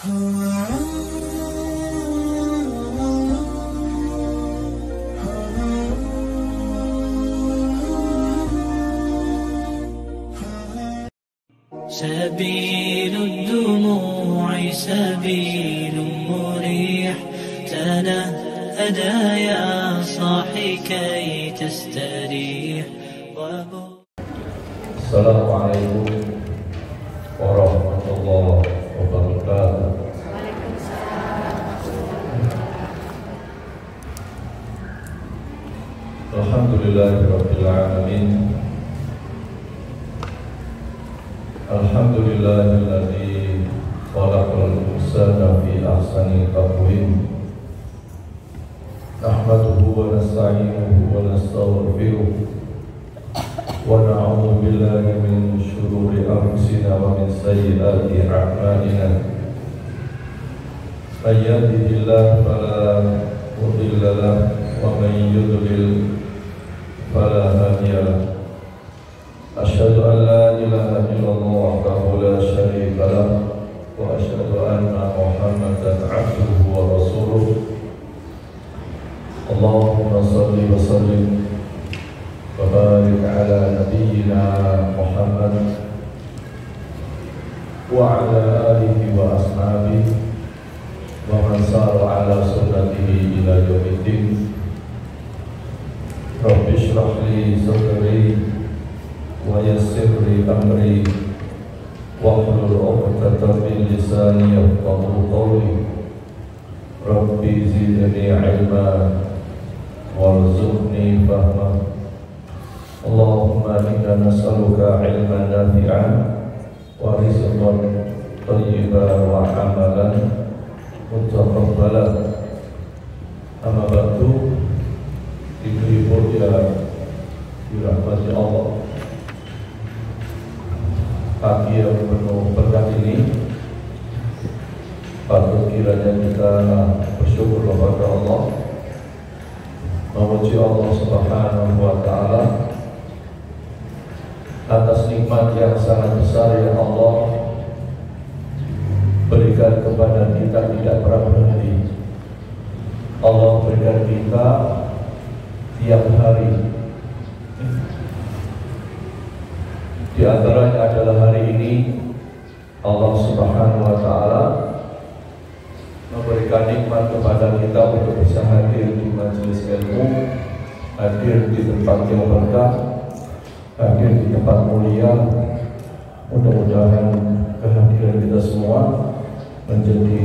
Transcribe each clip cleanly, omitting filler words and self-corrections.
سبيل الدموع سبيل مريح، تنهدى يا صاحي كي تستريح. السلام عليكم ورحمة الله وبركاته. Alhamdulillahirabbil alamin. Alhamdulillahilladzi khalaqal insana fi ahsani taqwim. Nahmaduhu wa nasta'inuhu wa nastaghfiruh. Wa na'udzu billahi min shururi anfusina wa min sayyiati a'malina. May yahdihillahu fala mudilla lahu wa may yudlil fala hadiya lahu. Asyhadu an la ilaha illallah wahdahu la syarika lahu wa asyhadu anna Muhammadan 'abduhu wa rasuluh. Allahumma shalli wa sallim wa barik ala nabiyyina Muhammad wa ala alihi wa ashabihi wa man sara ala sunnatihi ila yaumiddin. Rabbi shrah li sadri wa yassir li amri wahlul 'uqdatam min lisani yafqahu qawli. Rabbi zidni 'ilma warzuqni fahma. Allahumma inna nas'aluka 'ilman nafi'an wa rizqan thayyiban wa 'amalan mutaqabbalan. Amma ba'du, ibu-ibu yang dirahmati Allah, pagi yang penuh berkah ini patut kiranya kita bersyukur kepada Allah, memuji Allah Subhanahu wa Ta'ala atas nikmat yang sangat besar yang Allah berikan kepada kita tidak pernah berhenti. Allah berikan kita tiap hari. Di antaranya adalah hari ini Allah Subhanahu wa Ta'ala memberikan nikmat kepada kita untuk bisa hadir di majelis ilmu, hadir di tempat yang berkah, hadir di tempat mulia. Mudah-mudahan kehadiran kita semua menjadi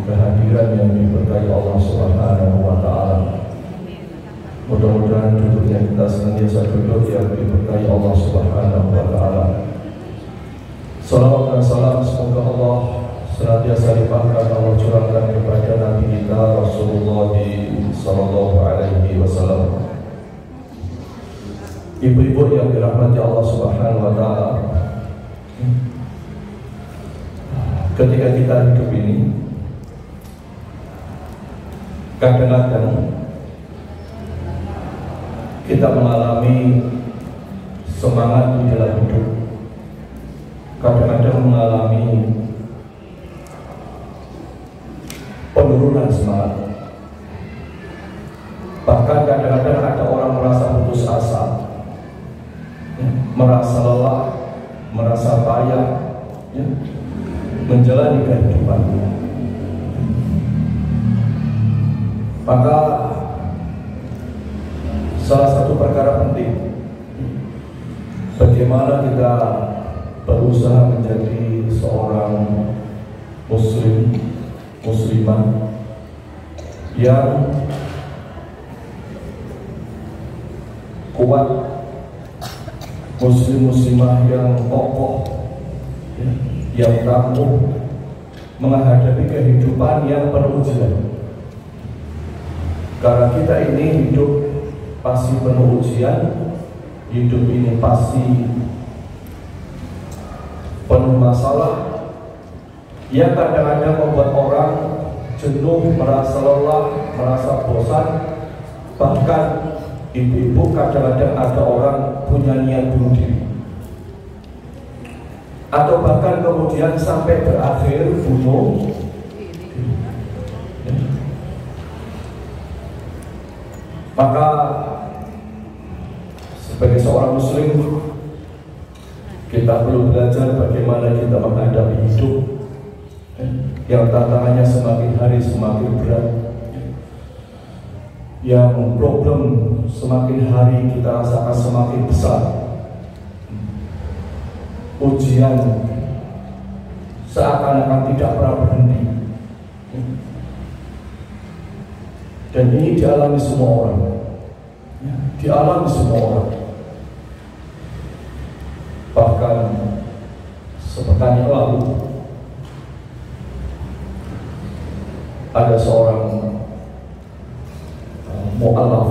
kehadiran yang diberkahi Allah Subhanahu wa Ta'ala. Mudah-mudahan duduknya kita senantiasa duduk yang diberkahi Allah Subhanahu wa Ta'ala. Salawat dan salam semoga Allah senantiasa limpahkan, Allah curahkan kepada Nabi kita Rasulullah sallallahu alaihi wasallam. Ibu-ibu yang dirahmati Allah Subhanahu wa Ta'ala, ketika kita hidup ini kadang-kadang kita mengalami semangat di dalam hidup, kadang-kadang mengalami penurunan semangat, bahkan kadang-kadang ada orang merasa putus asa, merasa lelah, merasa payah menjalani kehidupan. Maka salah satu perkara penting, bagaimana kita berusaha menjadi seorang muslim, muslimah yang kuat, muslim muslimah yang kokoh, yang tangguh menghadapi kehidupan yang penuh ujian. Karena kita ini hidup pasti penuh ujian, hidup ini pasti penuh masalah yang kadang-kadang membuat orang jenuh, merasa lelah, merasa bosan. Bahkan ibu-ibu kadang-kadang ada orang punya niat bunuh diri, atau bahkan kemudian sampai berakhir bunuh Maka sebagai seorang muslim, kita perlu belajar bagaimana kita menghadapi hidup yang tantangannya semakin hari semakin berat, yang problem semakin hari kita rasakan semakin besar, ujian seakan-akan tidak pernah berhenti, dan ini dialami semua orang, dialami semua orang. Bahkan sepekan yang lalu ada seorang mu'alaf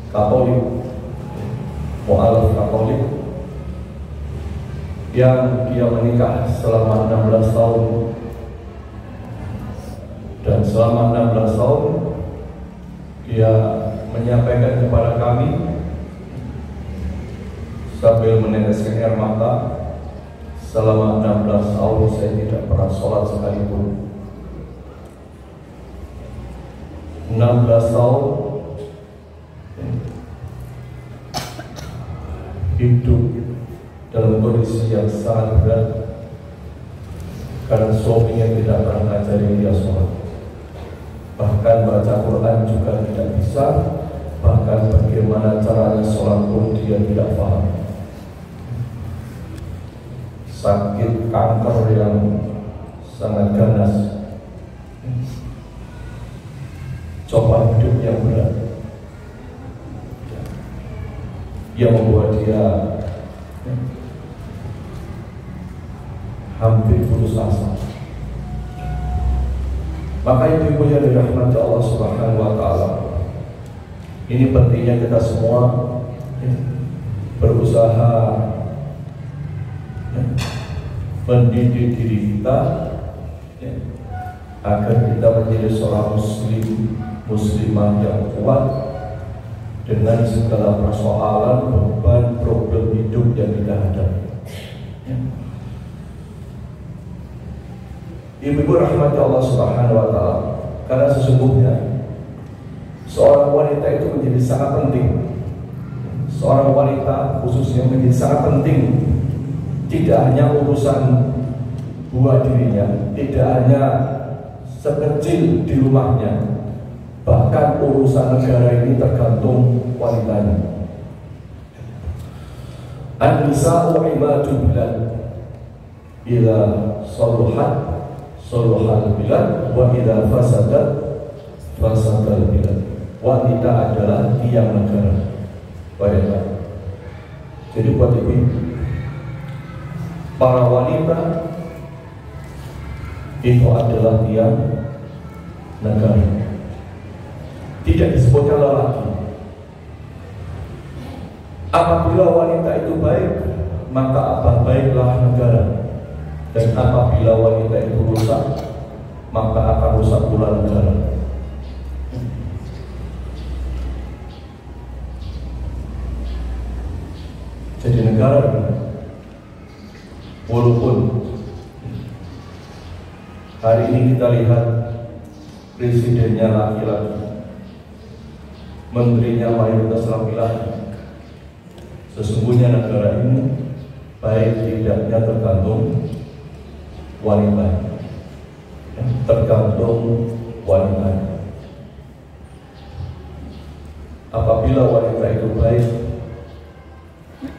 Katolik yang dia menikah selama 16 tahun, dan selama 16 tahun dia menyampaikan kepada kami sambil meneteskan air mata, selama 16 tahun saya tidak pernah sholat sekalipun. 16 tahun hidup dalam kondisi yang sangat berat karena suaminya tidak pernah ngajari dia sholat, bahkan baca Quran juga tidak bisa, bahkan bagaimana caranya sholat pun dia tidak paham. Sakit kanker yang sangat ganas, coba hidup yang berat yang membuat dia hampir putus asa. Maka ibu yang dirahmati Allah Subhanahu wa Ta'ala, ini pentingnya kita semua berusaha mendidik diri kita agar kita menjadi seorang muslimah yang kuat dengan segala persoalan, beban, problem hidup yang kita hadapi. Ibu rahmati Allah Subhanahu wa Ta'ala, karena sesungguhnya seorang wanita itu menjadi sangat penting. Seorang wanita khususnya menjadi sangat penting, tidak hanya urusan buat dirinya, tidak hanya sekecil di rumahnya, bahkan urusan negara ini tergantung wanitanya. An-nisa'u imadul bilad, ila saluhal bilad, wa ila fasadal bilad. Wanita adalah tiang negara. Baiklah. Jadi buat ibu, para wanita itu adalah tiang negara. Tidak disebutkan lelaki. Apabila wanita itu baik, maka apa baiklah negara. Dan apabila wanita itu rusak, maka akan rusak pula negara. Jadi negara, walaupun hari ini kita lihat presidennya laki-laki, menterinya mayoritas laki-laki, sesungguhnya negara ini baik tidaknya tergantung wanita, tergantung wanita. Apabila wanita itu baik,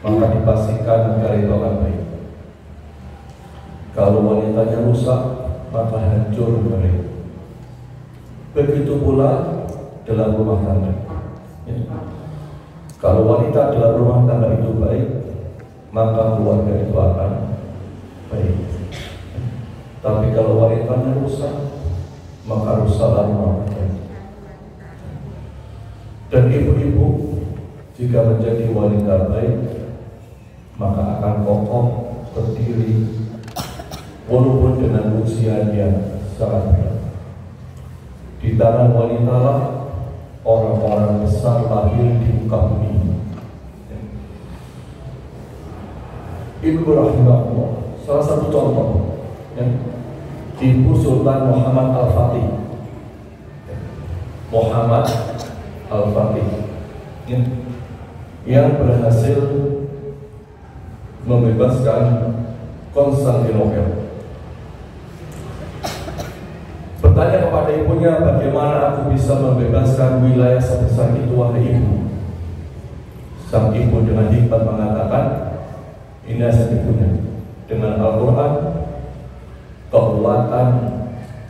maka dipastikan negara itu akan baik. Kalau wanitanya rusak, maka hancur negara itu. Begitu pula dalam rumah tangga. Kalau wanita dalam rumah tangga itu baik, maka keluarga itu akan baik. Tapi kalau wanitanya rusak, maka rusaklah rumah tangga. Dan ibu-ibu jika menjadi wanita baik, maka akan kokoh berdiri walaupun dengan usia yang sangat berat. Di tangan wanita lah orang-orang besar lahir di muka bumi. Ibu rahimahullah, salah satu contoh Ibu Sultan Muhammad Al-Fatih. Muhammad Al-Fatih yang berhasil membebaskan Konstantinopel. Bertanya kepada ibunya, bagaimana aku bisa membebaskan wilayah sebesar itu, wahai ibu? Sang ibu dengan hikmat mengatakan, ini nasihat ibunya, dengan Al-Quran, kekuatan,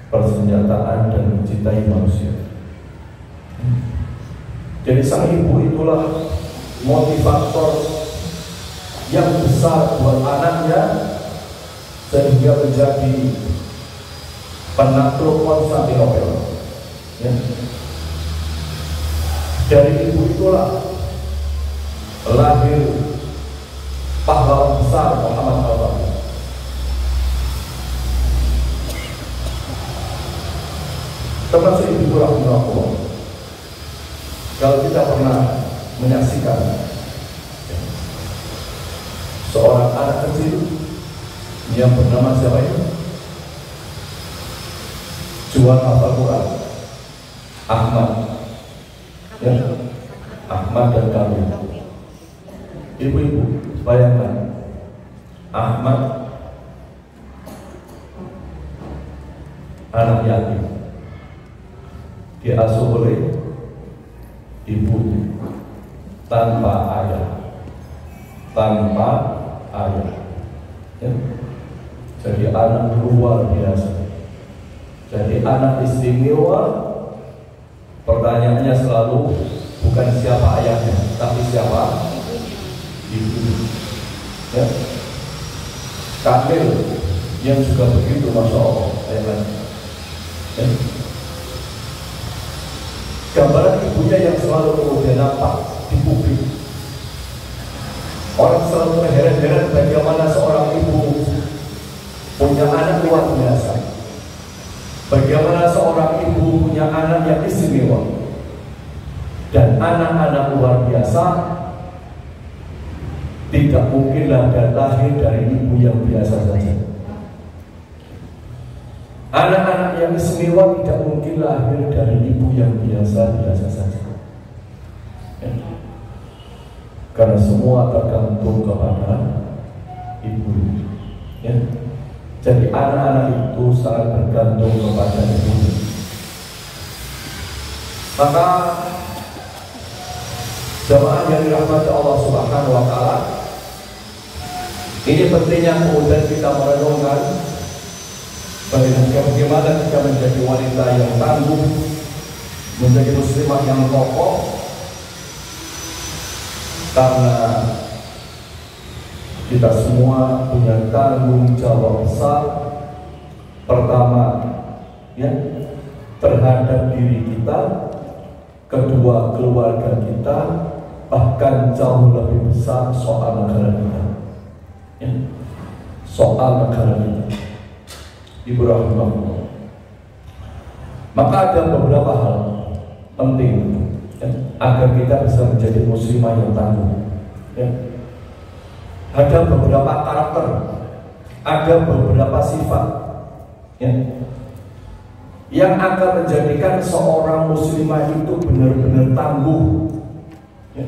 persenjataan, dan mencintai manusia. Jadi sang ibu itulah motivator yang besar buat anaknya sehingga menjadi penakluk Konstantinopel. Ya. Dari ibu itulah lahir pahlawan besar Muhammad Al-Fatih. Termasuk ibu rahimahullah. Kalau kita pernah menyaksikan seorang anak kecil yang bernama siapa itu? Jual Al-Quran, Ahmad, ya, Ahmad dan Kamil. Ibu-ibu, bayangkan, Ahmad anak yatim, diasuh oleh ibu tanpa ayah, ya. Jadi anak luar biasa. Jadi anak istimewa. Pertanyaannya selalu bukan siapa ayahnya, tapi siapa ibu. Ya. Kamil yang juga begitu, masya Allah. Ya. Gambaran ibunya yang selalu kemudian nampak di publik. Orang selalu terheran-heran bagaimana seorang ibu punya anak luar biasa. Bagaimana seorang ibu punya anak yang istimewa. Dan anak-anak luar biasa tidak mungkinlah lahir dari ibu yang biasa saja. Anak-anak yang istimewa tidak mungkin lahir dari ibu yang biasa-biasa saja. Ya. Karena semua tergantung kepada ibu. Ya. Jadi anak-anak itu sangat bergantung kepada ibu. Maka jamaah yang dirahmati Allah Subhanahu wa Ta'ala, ini pentingnya kemudian kita merenungkan bagaimana kita menjadi wanita yang tangguh, menjadi muslimah yang kokoh, karena kita semua punya tanggung jawab besar. Pertama, ya, terhadap diri kita, kedua keluarga kita, bahkan jauh lebih besar soal negara kita. Ya, soal negara kita. Ibu rahimahullah. Maka ada beberapa hal penting, ya, agar kita bisa menjadi muslimah yang tangguh. Ya. Ada beberapa karakter, ada beberapa sifat, ya, yang akan menjadikan seorang muslimah itu benar-benar tangguh. Ya.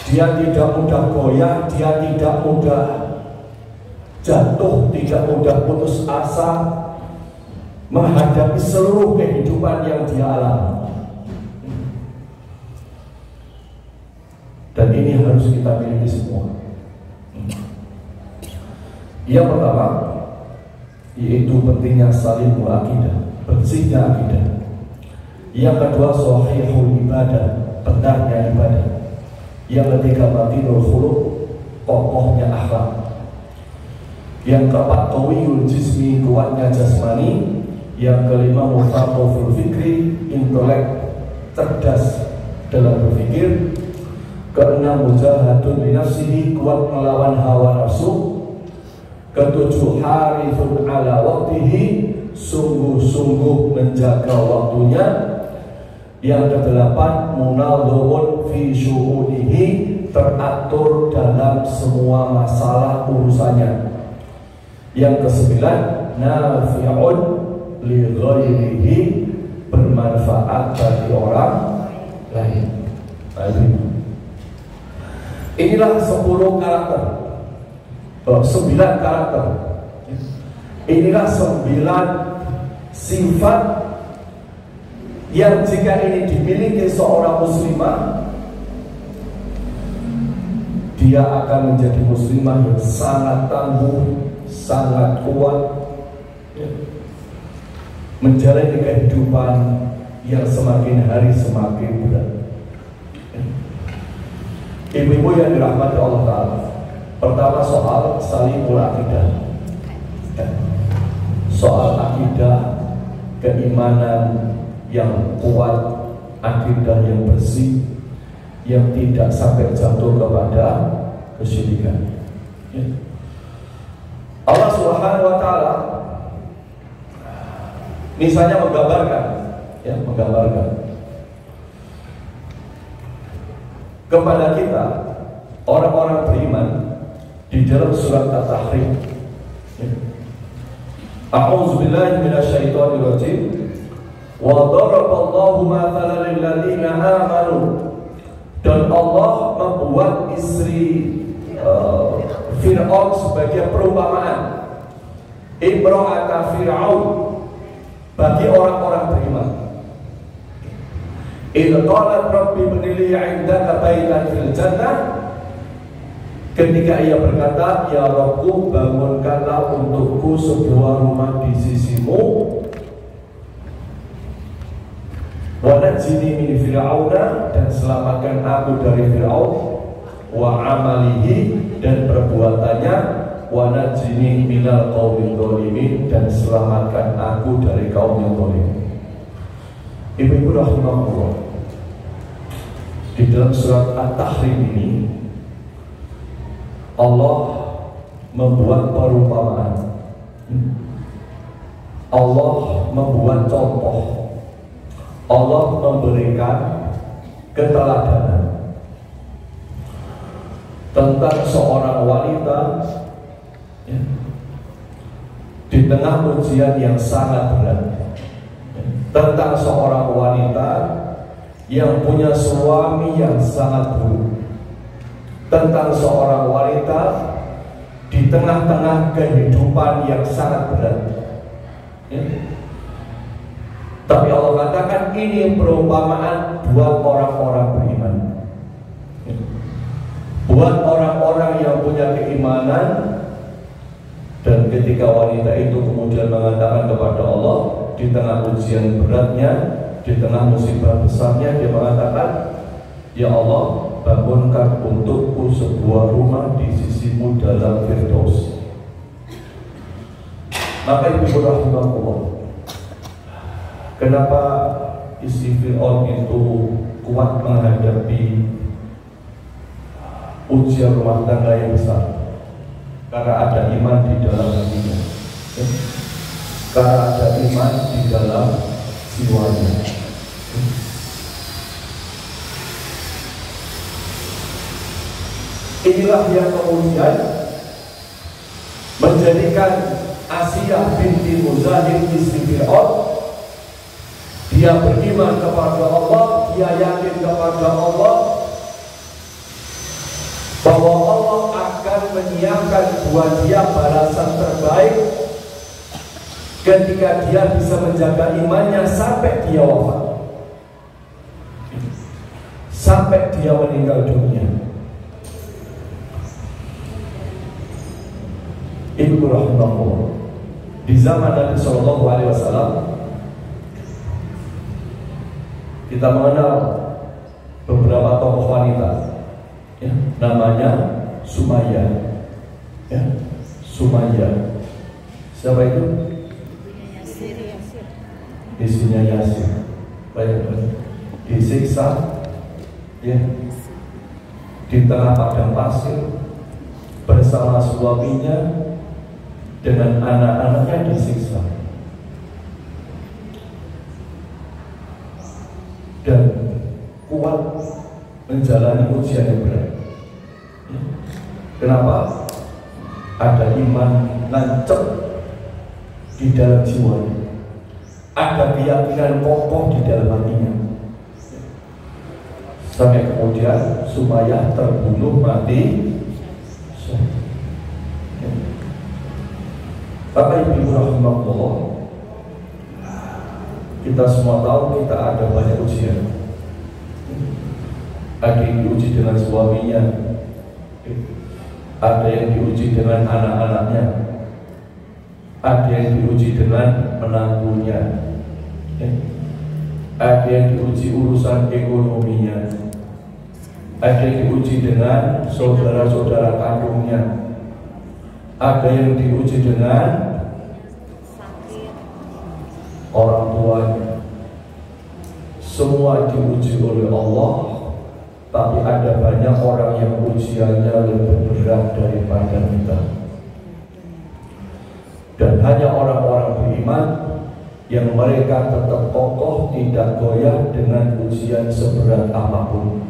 Dia tidak mudah goyah, dia tidak mudah jatuh, tidak mudah putus asa menghadapi seluruh kehidupan yang dia alami. Dan ini harus kita miliki semua. Yang pertama, yaitu pentingnya salimul akidah, bersihnya akidah. Yang kedua, sahihul ibadah, benarnya ibadah. Yang ketiga, matinul khuluq, kokohnya akhlak. Yang keempat, qawiyul jismi, kuatnya jasmani. Yang kelima, mutaqaful fikri, intelek, cerdas dalam berpikir. Keenam, mujahadun li nafsihi, kuat melawan hawa nafsu. Ketujuh, harifun ala waktihi, sungguh-sungguh menjaga waktunya. Yang kedelapan, munadhamun fi syu'unihi, teratur dalam semua masalah urusannya. Yang kesembilan, nafi'un li ghairihi, bermanfaat bagi orang lain. Inilah 10 karakter, 9 karakter. Inilah 9 sifat yang jika ini dimiliki seorang muslimah, dia akan menjadi muslimah yang sangat tangguh, sangat kuat, menjalani kehidupan yang semakin hari semakin berat. Ibu-ibu yang dirahmati Allah Ta'ala, pertama soal salimul akidah, soal akidah, keimanan yang kuat, akidah yang bersih, yang tidak sampai jatuh kepada kesyirikan. Allah Subhanahu wa Ta'ala misalnya menggambarkan kepada kita orang-orang beriman di dalam surat At-Tahrim. A'udzu billahi minasyaitonir rajim. Wa daraballahu mathalan lil ladzina amanu. Dan Allah membuat istri Fir'aun sebagai perumpamaan, imra'ata Fir'aun, bagi orang-orang beriman. Idh qalat rabbi ibni li 'indaka baitan fil jannah, ketika ia berkata, ya Rabbku, bangunkanlah untukku sebuah rumah di sisimu, wa najini min fir'auna, dan selamatkan aku dari Fir'aun, wa amalihi, dan perbuatannya, wa najini minal qaumil zalimin, dan selamatkan aku dari kaum yang zalim. Ibu-ibu rahimahullah, di dalam surat At-Tahrim ini Allah membuat perumpamaan, Allah membuat contoh, Allah memberikan keteladanan tentang seorang wanita di tengah ujian yang sangat berat, tentang seorang wanita yang punya suami yang sangat buruk, tentang seorang wanita di tengah-tengah kehidupan yang sangat berat. Tapi Allah katakan ini perumpamaan buat orang-orang beriman, buat orang-orang yang punya keimanan. Dan ketika wanita itu kemudian mengatakan kepada Allah di tengah ujian beratnya, di tengah musibah besarnya, dia mengatakan, ya Allah, bangunkan untukku sebuah rumah di sisimu dalam Firdaus. Maka ibu rahimahullah, kenapa istri Fir'aun itu kuat menghadapi ujian rumah tangga yang besar? Karena ada iman di dalam hatinya, karena ada iman di dalam jiwanya. Inilah yang kemudian menjadikan Asiyah binti Muzahim istri Fir'aun, dia beriman kepada Allah, dia yakin kepada Allah bahwa Allah akan menyiapkan buat dia balasan terbaik ketika dia bisa menjaga imannya sampai dia wafat, sampai dia meninggal dunia. Ibu rahimahullah, di zaman Nabi Sallallahu Alaihi Wasallam kita mengenal beberapa tokoh wanita, namanya Sumayyah, Sumayyah. Siapa itu? Istrinya Yasir. Disiksa, di tengah padang pasir bersama suaminya, dengan anak-anaknya disiksa, dan kuat menjalani ujian yang berat. Kenapa? Ada iman nancep di dalam jiwanya, ada keyakinan kokoh di dalam hatinya. sampai kemudian Sumayyah terbunuh mati. Bapak Ibu rahimahullah, kita semua tahu kita ada banyak ujian. Ada yang diuji dengan suaminya, ada yang diuji dengan anak-anaknya, ada yang diuji dengan menantunya, ada yang diuji urusan ekonominya, ada yang diuji dengan saudara-saudara kandungnya, ada yang diuji dengan orang tuanya. Semua diuji oleh Allah, tapi ada banyak orang yang ujiannya lebih berat daripada kita. Dan hanya orang-orang beriman yang mereka tetap kokoh, tidak goyah dengan ujian seberat apapun.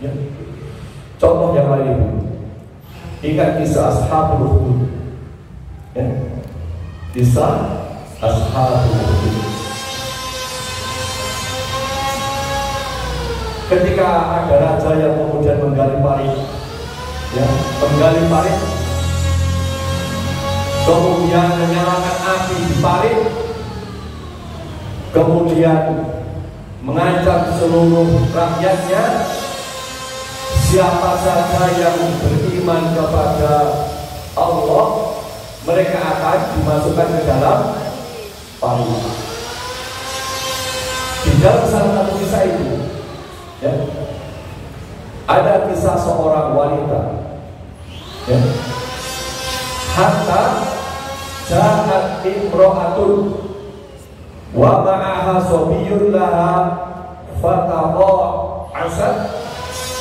Ya. Contoh yang lain, ingat kisah Ashabul Ukhdud. Ya. Kisah Ashabul Ukhdud. Ketika ada raja yang kemudian menggali parit, ya, menggali parit, kemudian menyalakan api di parit, kemudian mengancam seluruh rakyatnya, siapa saja yang beriman kepada Allah, mereka akan dimasukkan ke dalam parit. Di dalam salah satu kisah itu, ya, ada kisah seorang wanita, ya, hatta ja'at imra'atun wa ma'aha sabiyyun laha fataqa'asat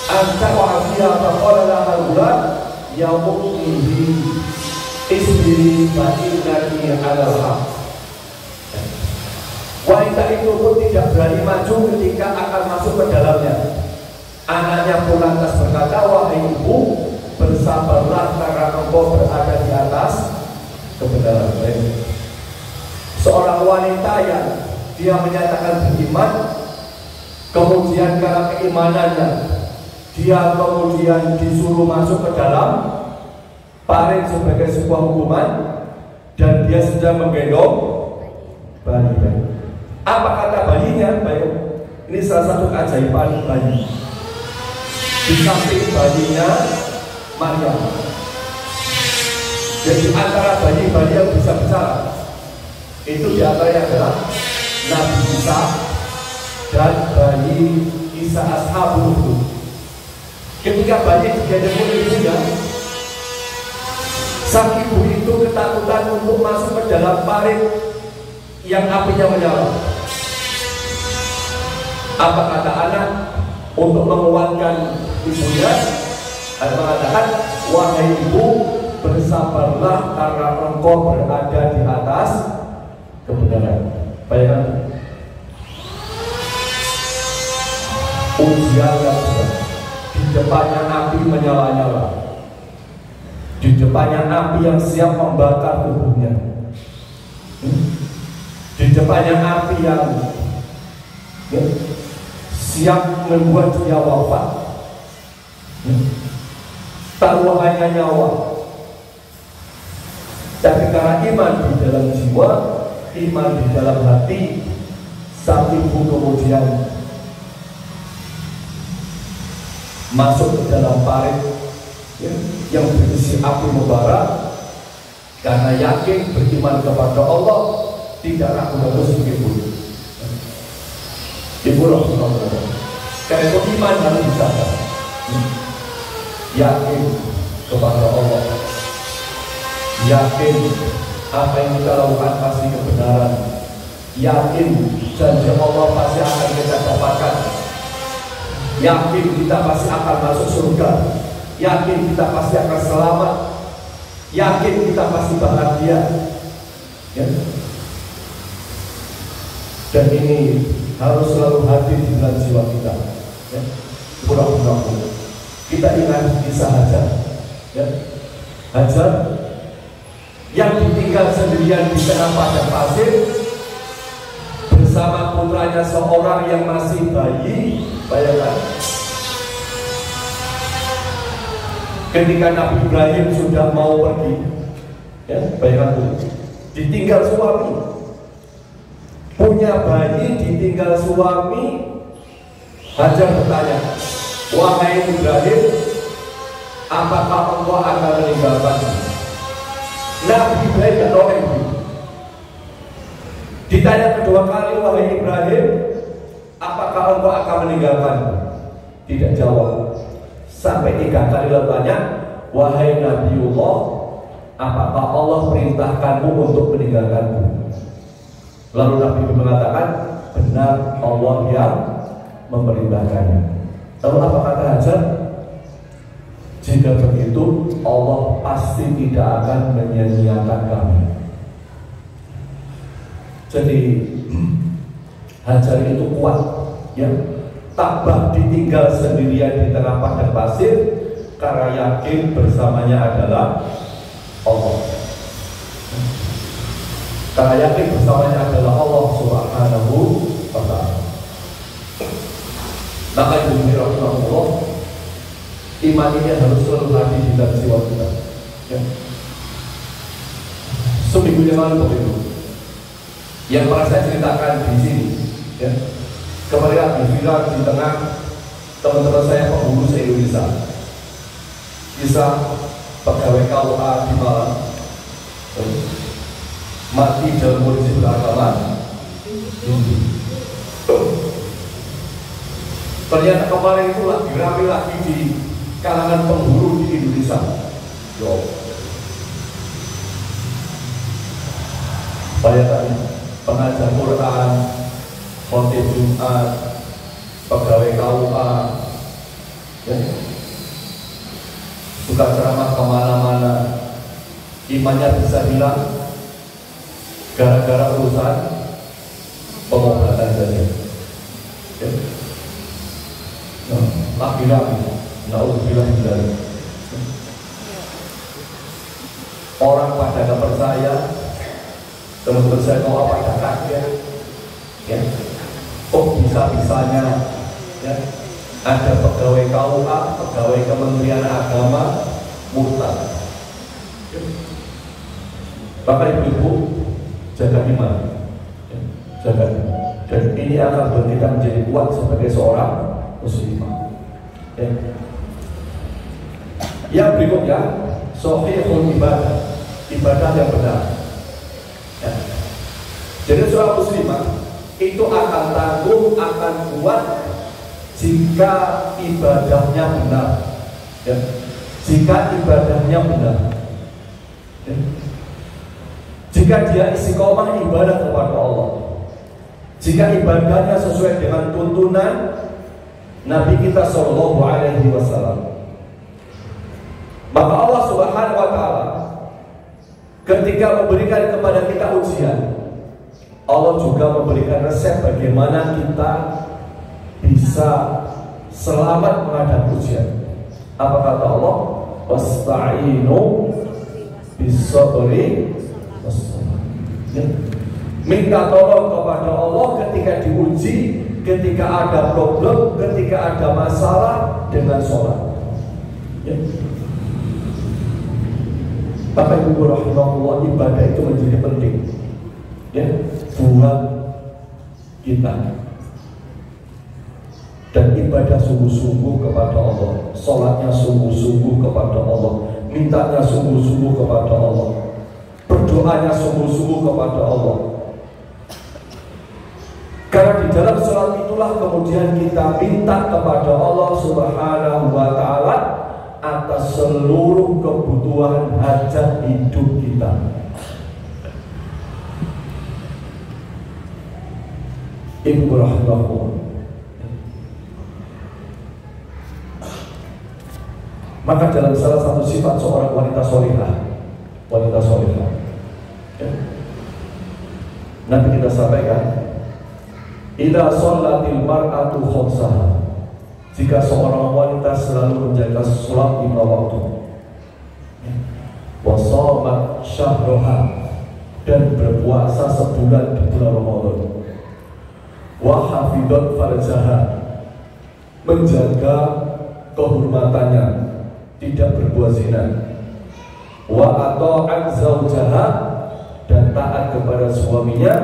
an ta'afiya faqala laha al-ghulam yawmuhi isbiri fa innaki 'alal haq. Wanita itu pun tidak berani maju ketika akan masuk ke dalamnya. Anaknya pun lantas berkata, wahai ibu, bersabarlah karena engkau berada di atas kebenaran. Seorang wanita yang dia menyatakan beriman, kemudian karena keimanannya dia kemudian disuruh masuk ke dalam parit sebagai sebuah hukuman, dan dia sedang menggendong bayi. Apa kata bayinya? Baik, ini salah satu keajaiban bayi. Di samping bayinya Maryam. Jadi antara bayi-bayi yang bisa bicara itu diantaranya adalah Nabi Isa dan bayi Isa Ashabul Ukhdud. Ketika bayi digendong ibunya, sang ibu itu ketakutan untuk masuk ke dalam parit yang apinya menyala. Apa kata anak untuk menguatkan ibunya? Ada mengatakan, wahai ibu, bersabarlah karena engkau berada di atas kebenaran. Bayangkan ujian yang berat. Di depannya api menyala-nyala, di depannya api yang siap membakar tubuhnya, di depannya api yang siap membuat dia wafat. Taruhannya nyawa, tapi karena iman di dalam jiwa, iman di dalam hati, sang ibu kemudian masuk ke dalam parit yang berisi api membara, karena yakin beriman kepada Allah, tidak ragu-ragu sedikit pun. Ibu Rasulullah, karena itu iman harus dijaga. Yakin kepada Allah, yakin apa yang kita lakukan pasti kebenaran, yakin janji Allah pasti akan kita dapatkan, yakin kita pasti akan masuk surga, yakin kita pasti akan selamat, yakin kita pasti bahagia, ya. Dan ini harus selalu hadir di dalam jiwa kita, ya. Pura-pura kita ingat kisah Hajar, ya. Hajar yang ditinggal sendirian di tengah padang pasir bersama putranya seorang yang masih bayi. Bayangkan, ketika Nabi Ibrahim sudah mau pergi, ya, bayangkan tuh, ditinggal suami, punya bayi, ditinggal suami. Hajar bertanya, wahai Ibrahim, apakah engkau akan meninggalkanku? Nabi Ibrahim tidak noleh. Ditanya kedua kali, wahai Ibrahim, apakah engkau akan meninggalkanku? Tidak jawab. Sampai 3 kali bertanya, wahai Nabiullah, apakah Allah perintahkanmu untuk meninggalkanku? Lalu Nabi mengatakan, benar, Allah yang memerintahkannya. Lalu apa kata Hajar? Jika begitu, Allah pasti tidak akan menyia-nyiakan kami. Jadi Hajar itu kuat, ya, tabah ditinggal sendirian di tengah padang pasir karena yakin bersamanya adalah Allah. Karena yakin bersamanya adalah Allah Subhanahu wa ta'ala. Maka Ibu Rahimahullah, iman ini harus selalu hadir di dalam jiwa kita, ya. Seminggu yang lalu begitu, yang pernah saya ceritakan di sini, ya, kemarin lagi viral di tengah teman-teman saya pemburu se-Indonesia, kisah pegawai KUA di Malang mati dalam kondisi beragama Hindu. Ternyata kemarin itu lagi ramai lagi di kalangan pemburu di Indonesia. Yo, bayangkan, pengajar Quran, khotib Jumat, pegawai KUA, ya, suka ceramah kemana-mana, imannya bisa hilang gara-gara urusan pengobatan saja, ya. Laki-laki, naudzubillah dari orang pada nggak percaya, teman-teman saya mau apa kakaknya, ya, kok bisa-bisanya, ya, ada pegawai KUA, pegawai Kementerian Agama murtad. Maka ibu-ibu jaga iman, ya, jaga iman. Dan ini akan membuat kita menjadi kuat sebagai seorang muslimah, ya. Yang berikutnya, shahihul ibadah, ibadah yang benar, ya. Jadi seorang muslimah itu akan tangguh, akan kuat jika ibadahnya benar, ya. Jika ibadahnya benar, ya. Jika dia istiqomah ibadah kepada Allah, jika ibadahnya sesuai dengan tuntunan Nabi kita Shallallahu Alaihi Wasallam, maka Allah Subhanahu Wa Taala ketika memberikan kepada kita ujian, Allah juga memberikan resep bagaimana kita bisa selamat menghadapi ujian. Apa kata Allah? Wasta'inu bis-sabri was-salah. Minta tolong kepada Allah ketika diuji, ketika ada problem, ketika ada masalah dengan sholat, ya. Bapak Ibu rahimahullah, ibadah itu menjadi penting, ya, buat kita. Dan ibadah sungguh-sungguh kepada Allah, sholatnya sungguh-sungguh kepada Allah, mintanya sungguh-sungguh kepada Allah, berdoanya sungguh-sungguh kepada Allah. Karena di dalam sholat itulah kemudian kita minta kepada Allah Subhanahu wa Ta'ala atas seluruh kebutuhan hajat hidup kita. Ibu rahimahullah, maka dalam salah satu sifat seorang wanita solihah, ya, nanti kita sampaikan, idza sholatil mar'atu khamsaha, jika seorang wanita selalu menjaga sholat 5 waktu, wa shamat syahraha, dan berpuasa sebulan di bulan Ramadan, wa hafidhat farjaha, menjaga kehormatannya, tidak berbuat zina, wa ata'at zaujaha, dan taat kepada suaminya,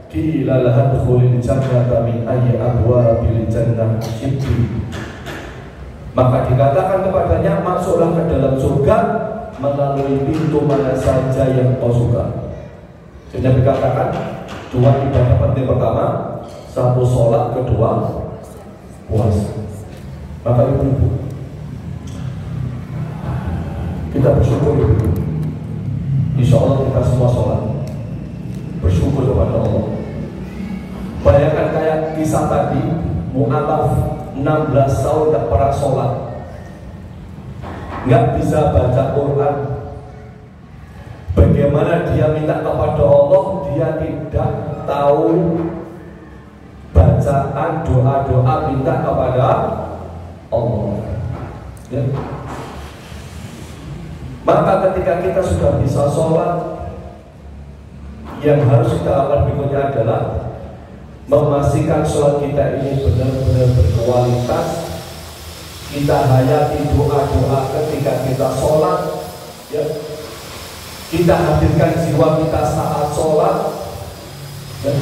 qila laha dukhulil jannata min ayyi abwabil jannah syi'ti, maka dikatakan kepadanya, masuklah ke dalam surga melalui pintu mana saja yang kau suka. Jadi dikatakan dua ibadah penting, pertama satu sholat, kedua puasa. Maka ibu-ibu, kita bersyukur ibu. Insya Allah kita semua sholat, bersyukur kepada Allah. Bayangkan kayak kisah tadi, mu'alaf 16 tahun tidak pernah sholat, nggak bisa baca Quran. Bagaimana dia minta kepada Allah, dia tidak tahu bacaan doa-doa minta kepada Allah, ya. Maka ketika kita sudah bisa sholat, yang harus kita lakukan berikutnya adalah memastikan sholat kita ini benar-benar berkualitas. Kita hayati doa-doa ketika kita sholat, ya. Kita hadirkan jiwa kita saat sholat, ya.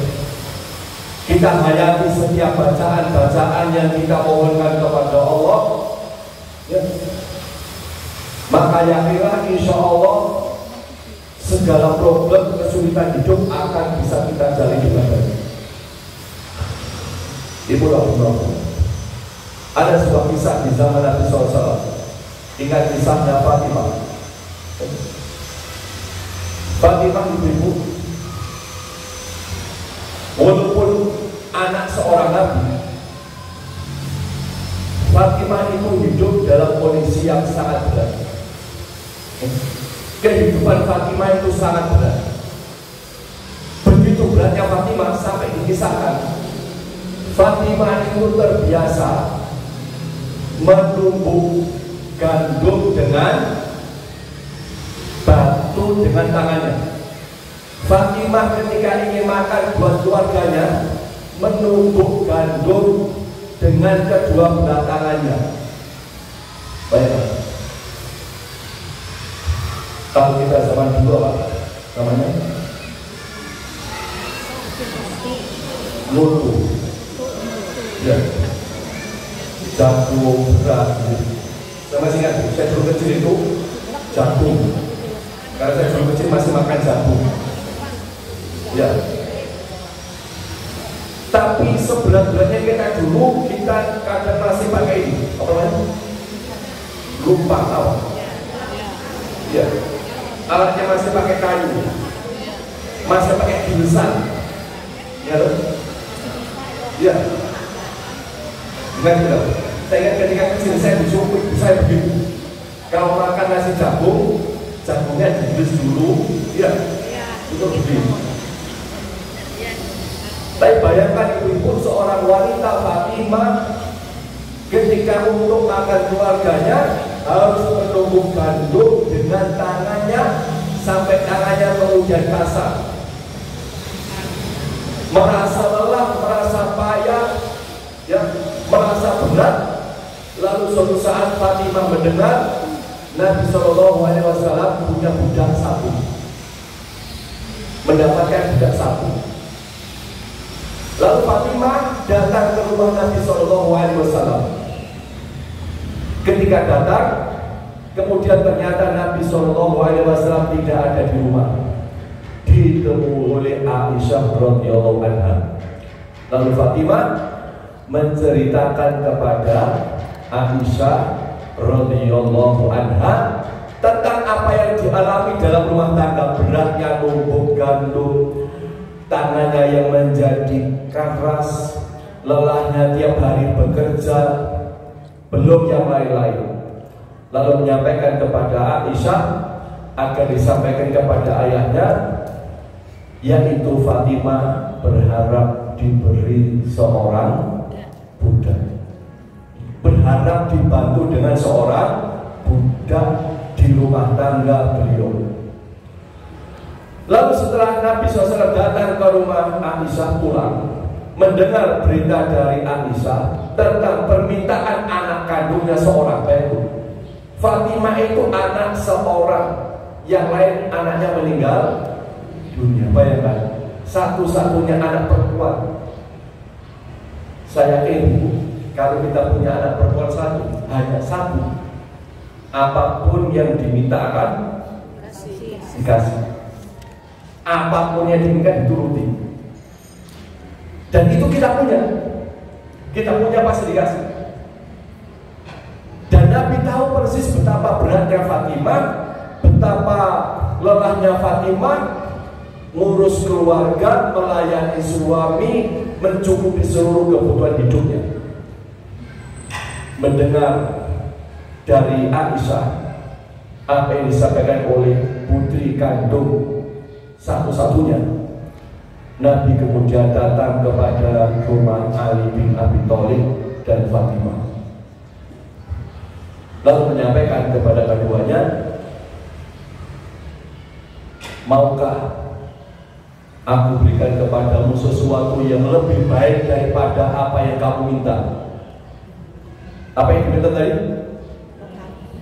Kita hayati setiap bacaan-bacaan yang kita mohonkan kepada Allah, ya. Maka yakinlah insya Allah segala problem kesulitan hidup akan bisa kita jalani dengan baik. Ibu Rahimahullah, ada sebuah kisah di zaman Nabi SAW. Ingat kisahnya Fatimah. Fatimah ibu-ibu, walaupun anak seorang Nabi, Fatimah itu hidup dalam kondisi yang sangat berat. Kehidupan Fatimah itu sangat berat. Begitu beratnya Fatimah sampai dikisahkan, Fatimah itu terbiasa menumbuk gandum dengan batu dengan tangannya. Fatimah ketika ingin makan buat keluarganya, menumbuk gandum dengan kedua belah tangannya. Baik. Kalau kita zaman dulu apa namanya? Lutu, ya, jagung beras. Saya masih ingat, saya dulu kecil itu jagung. Karena saya dulu kecil masih makan jagung, ya. Tapi seberat-beratnya kita dulu, kita kadang masih pakai ini, apa namanya? Lupa tahu, ya. Alatnya masih pakai kayu, masih pakai gilisan, ya, ya. Ingat tidak? Saya ingat ketika kecil saya disuruh saya begitu. Kalau makan nasi jagung, jagungnya digilis dulu, ya, itu begini. Tapi bayangkan ibu-ibu, seorang wanita Fatimah ketika untuk makan keluarganya harus menumbuk gandum dengan tangannya sampai tangannya kemudian kasar, merasa lelah, merasa payah, ya, merasa berat. Lalu suatu saat Fatimah mendengar Nabi SAW punya budak sapi, mendapatkan budak sapi. Lalu Fatimah datang ke rumah Nabi SAW. Ketika datang, kemudian ternyata Nabi SAW tidak ada di rumah. Ditemui oleh Aisyah radhiyallahu anha. Lalu Fatimah menceritakan kepada Aisyah radhiyallahu anha tentang apa yang dialami dalam rumah tangga, beratnya numbuk gandum, tangannya yang menjadi keras, lelahnya tiap hari bekerja, belum yang lain-lain. Lalu menyampaikan kepada Aisyah agar disampaikan kepada ayahnya, yaitu Fatimah berharap diberi seorang budak, berharap dibantu dengan seorang budak di rumah tangga beliau. Lalu setelah Nabi SAW datang ke rumah Aisyah pulang, mendengar berita dari Aisyah tentang permintaan anak kandungnya seorang bayi. Fatimah itu anak seorang, yang lain anaknya meninggal dunia. Bayangkan, satu-satunya anak perempuan. Saya yakin kalau kita punya anak perempuan satu, hanya satu, apapun yang diminta akan dikasih, apapun yang diminta dituruti. Dan itu kita punya pasti dikasih. Dan Nabi tahu persis betapa beratnya Fatimah, betapa lelahnya Fatimah ngurus keluarga, melayani suami, mencukupi seluruh kebutuhan hidupnya. Mendengar dari Aisyah apa yang disampaikan oleh putri kandung satu-satunya, Nabi kemudian datang kepada rumah Ali bin Abi Thalib dan Fatimah, lalu menyampaikan kepada keduanya, maukah aku berikan kepadamu sesuatu yang lebih baik daripada apa yang kamu minta? Apa yang diminta tadi?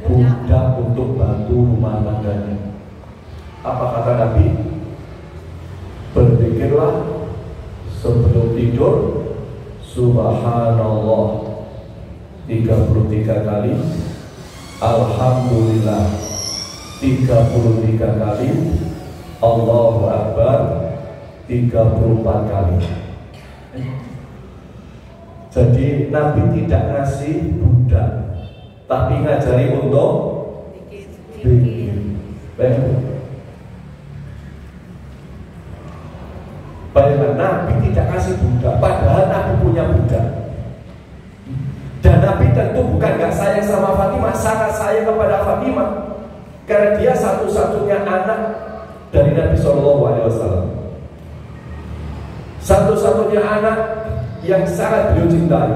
Budak untuk bantu rumah tangganya. Apa kata Nabi? Berpikirlah sebelum tidur Subhanallah 33 kali, Alhamdulillah 33 kali, Allahu Akbar 34 kali. Jadi Nabi tidak ngasih budak, tapi ngajari untuk zikir. Bayangkan, Nabi tidak kasih budak, padahal Nabi punya budak. Dan Nabi tentu bukan gak sayang sama Fatimah, sangat sayang kepada Fatimah, karena dia satu-satunya anak dari Nabi SAW, satu-satunya anak yang sangat beliau cintai.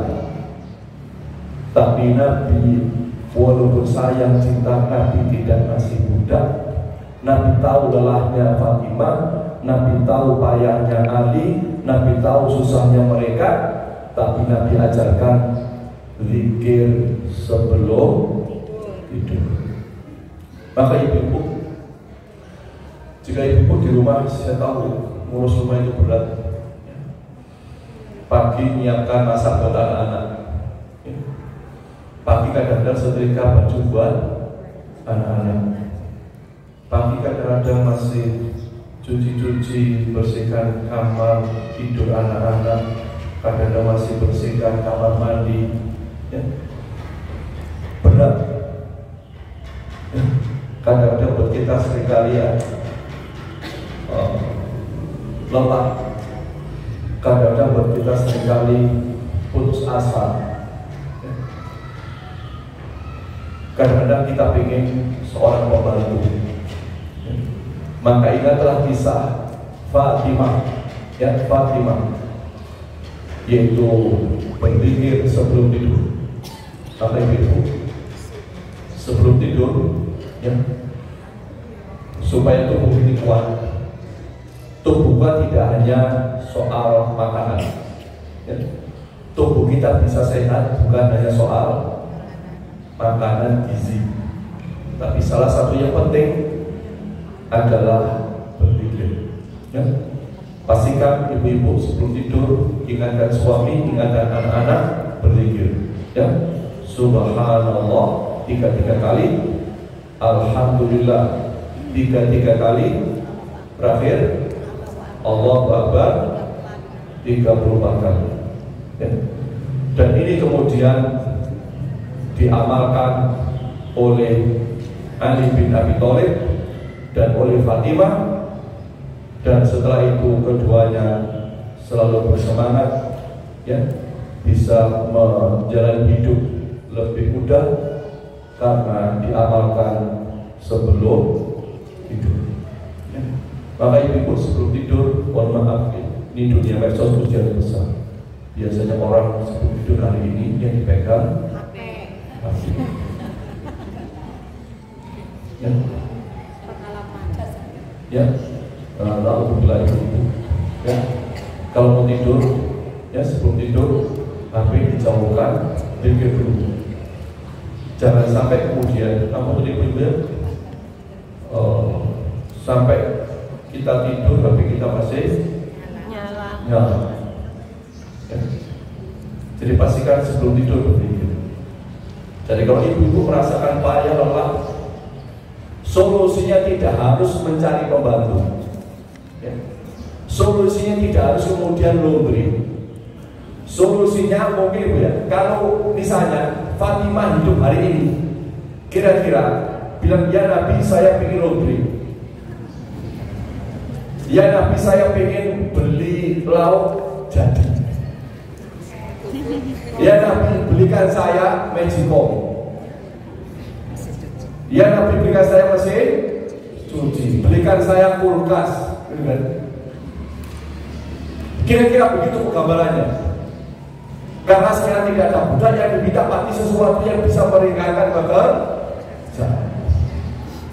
Tapi Nabi walaupun sayang cinta, Nabi tidak ngasih budak. Nabi tahu lelahnya Fatimah, Nabi tahu payahnya Ali, Nabi tahu susahnya mereka, tapi Nabi ajarkan zikir sebelum tidur. Maka ibu-ibu, jika ibu-ibu di rumah, saya tahu ngurus rumah itu berat. Pagi menyiapkan masak buat anak-anak, pagi kadang-kadang setrika baju buat anak-anak, pagi kadang-kadang masih cuci-cuci, bersihkan kamar tidur anak-anak, kadang-kadang masih bersihkan kamar mandi, ya. Berat, ya. Kadang-kadang buat kita seringkali ya lelah, kadang-kadang buat kita seringkali putus asa, ya. Kadang-kadang kita ingin seorang pembantu, ya. Maka ingatlah kisah Fatimah, ya, Fatimah, yaitu berzikir sebelum tidur. Kata ibu, sebelum tidur, ya, supaya tubuh ini kuat. Tubuh kita tidak hanya soal makanan, ya. Tubuh kita bisa sehat bukan hanya soal makanan gizi, tapi salah satu yang penting adalah berzikir, ya. Pastikan ibu-ibu sebelum tidur ingatkan suami, ingatkan anak-anak berzikir, ya. Subhanallah 33 kali, Alhamdulillah 33 kali, terakhir Allahu Akbar 34 kali, ya. Dan ini kemudian diamalkan oleh Ali bin Abi Thalib dan oleh Fatimah, dan setelah itu keduanya selalu bersemangat, ya, bisa menjalani hidup lebih mudah karena diamalkan sebelum tidur, ya. Maka ibu sebelum tidur, mohon maaf, ini dunia medsos yang besar. Biasanya orang sebelum tidur hari ini yang dipegang HP. Ya. Ya, lalu ibu, ya, kalau mau tidur Ya, sebelum tidur HP dijauhkan, pikir dulu. Jangan sampai kemudian kamu tidur sampai kita tidur tapi kita masih nyala. Ya. Jadi pastikan sebelum tidur berpikir. Jadi kalau ibu-ibu merasakan payah lelah, solusinya tidak harus mencari pembantu. Ya. Solusinya tidak harus kemudian laundry. Solusinya mungkin ya, kalau misalnya Fatimah hidup hari ini, kira-kira bilang, ya Nabi saya pengen laundry, ya Nabi saya pengen beli lauk jadi, ya Nabi belikan saya magicom, ya Nabi belikan saya mesin cuci, belikan saya kulkas. Kira-kira begitu gambarannya. Karena sekarang tidak ada budak yang diminta pasti sesuatu yang bisa meringankan pekerjaan.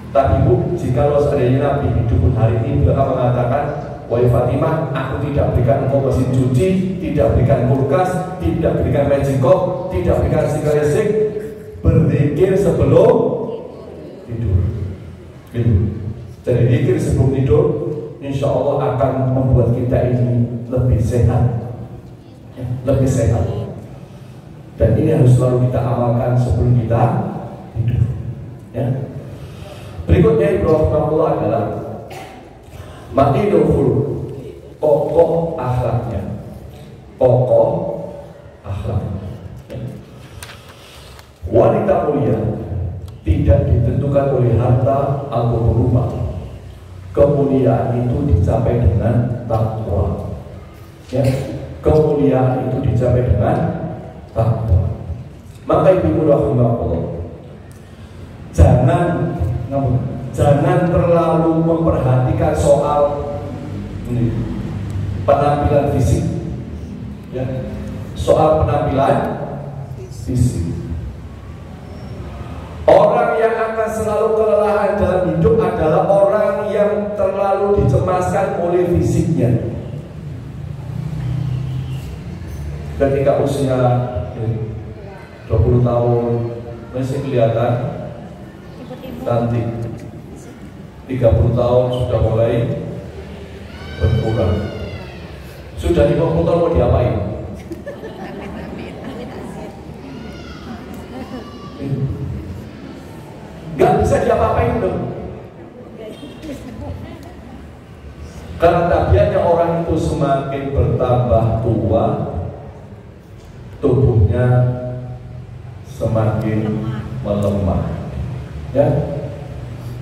Tapi Bu, jika seandainya Nabi hidup hari ini beliau mengatakan, wahai Fatimah, aku tidak berikan engkau mesin cuci, tidak berikan kulkas, tidak berikan magicom, tidak berikan stiker listrik, berzikir sebelum tidur. Gitu. Jadi zikir sebelum tidur, insya Allah akan membuat kita ini lebih sehat. Lebih sehat. Dan ini harus selalu kita amalkan sebelum kita tidur. Ya. Berikutnya Ibrahim adalah makinul khuluq, kokoh akhlaknya. Kokoh akhlak. Ya. Wanita mulia tidak ditentukan oleh harta atau rumah. Kemuliaan itu dicapai dengan takwa. Ya. Kemuliaan itu dicapai dengan takwa. Maka ibu rahimahullah, jangan terlalu memperhatikan soal penampilan fisik, ya, soal penampilan fisik. Orang yang akan selalu kelelahan dalam hidup adalah orang yang terlalu dicemaskan oleh fisiknya. Ketika usia 20 tahun masih kelihatan cantik, 30 tahun sudah mulai berkurang, sudah 50 tahun mau diapain? Gak bisa diapa-apain dong. Karena tabiatnya orang itu semakin bertambah tua, tubuhnya semakin melemah, ya,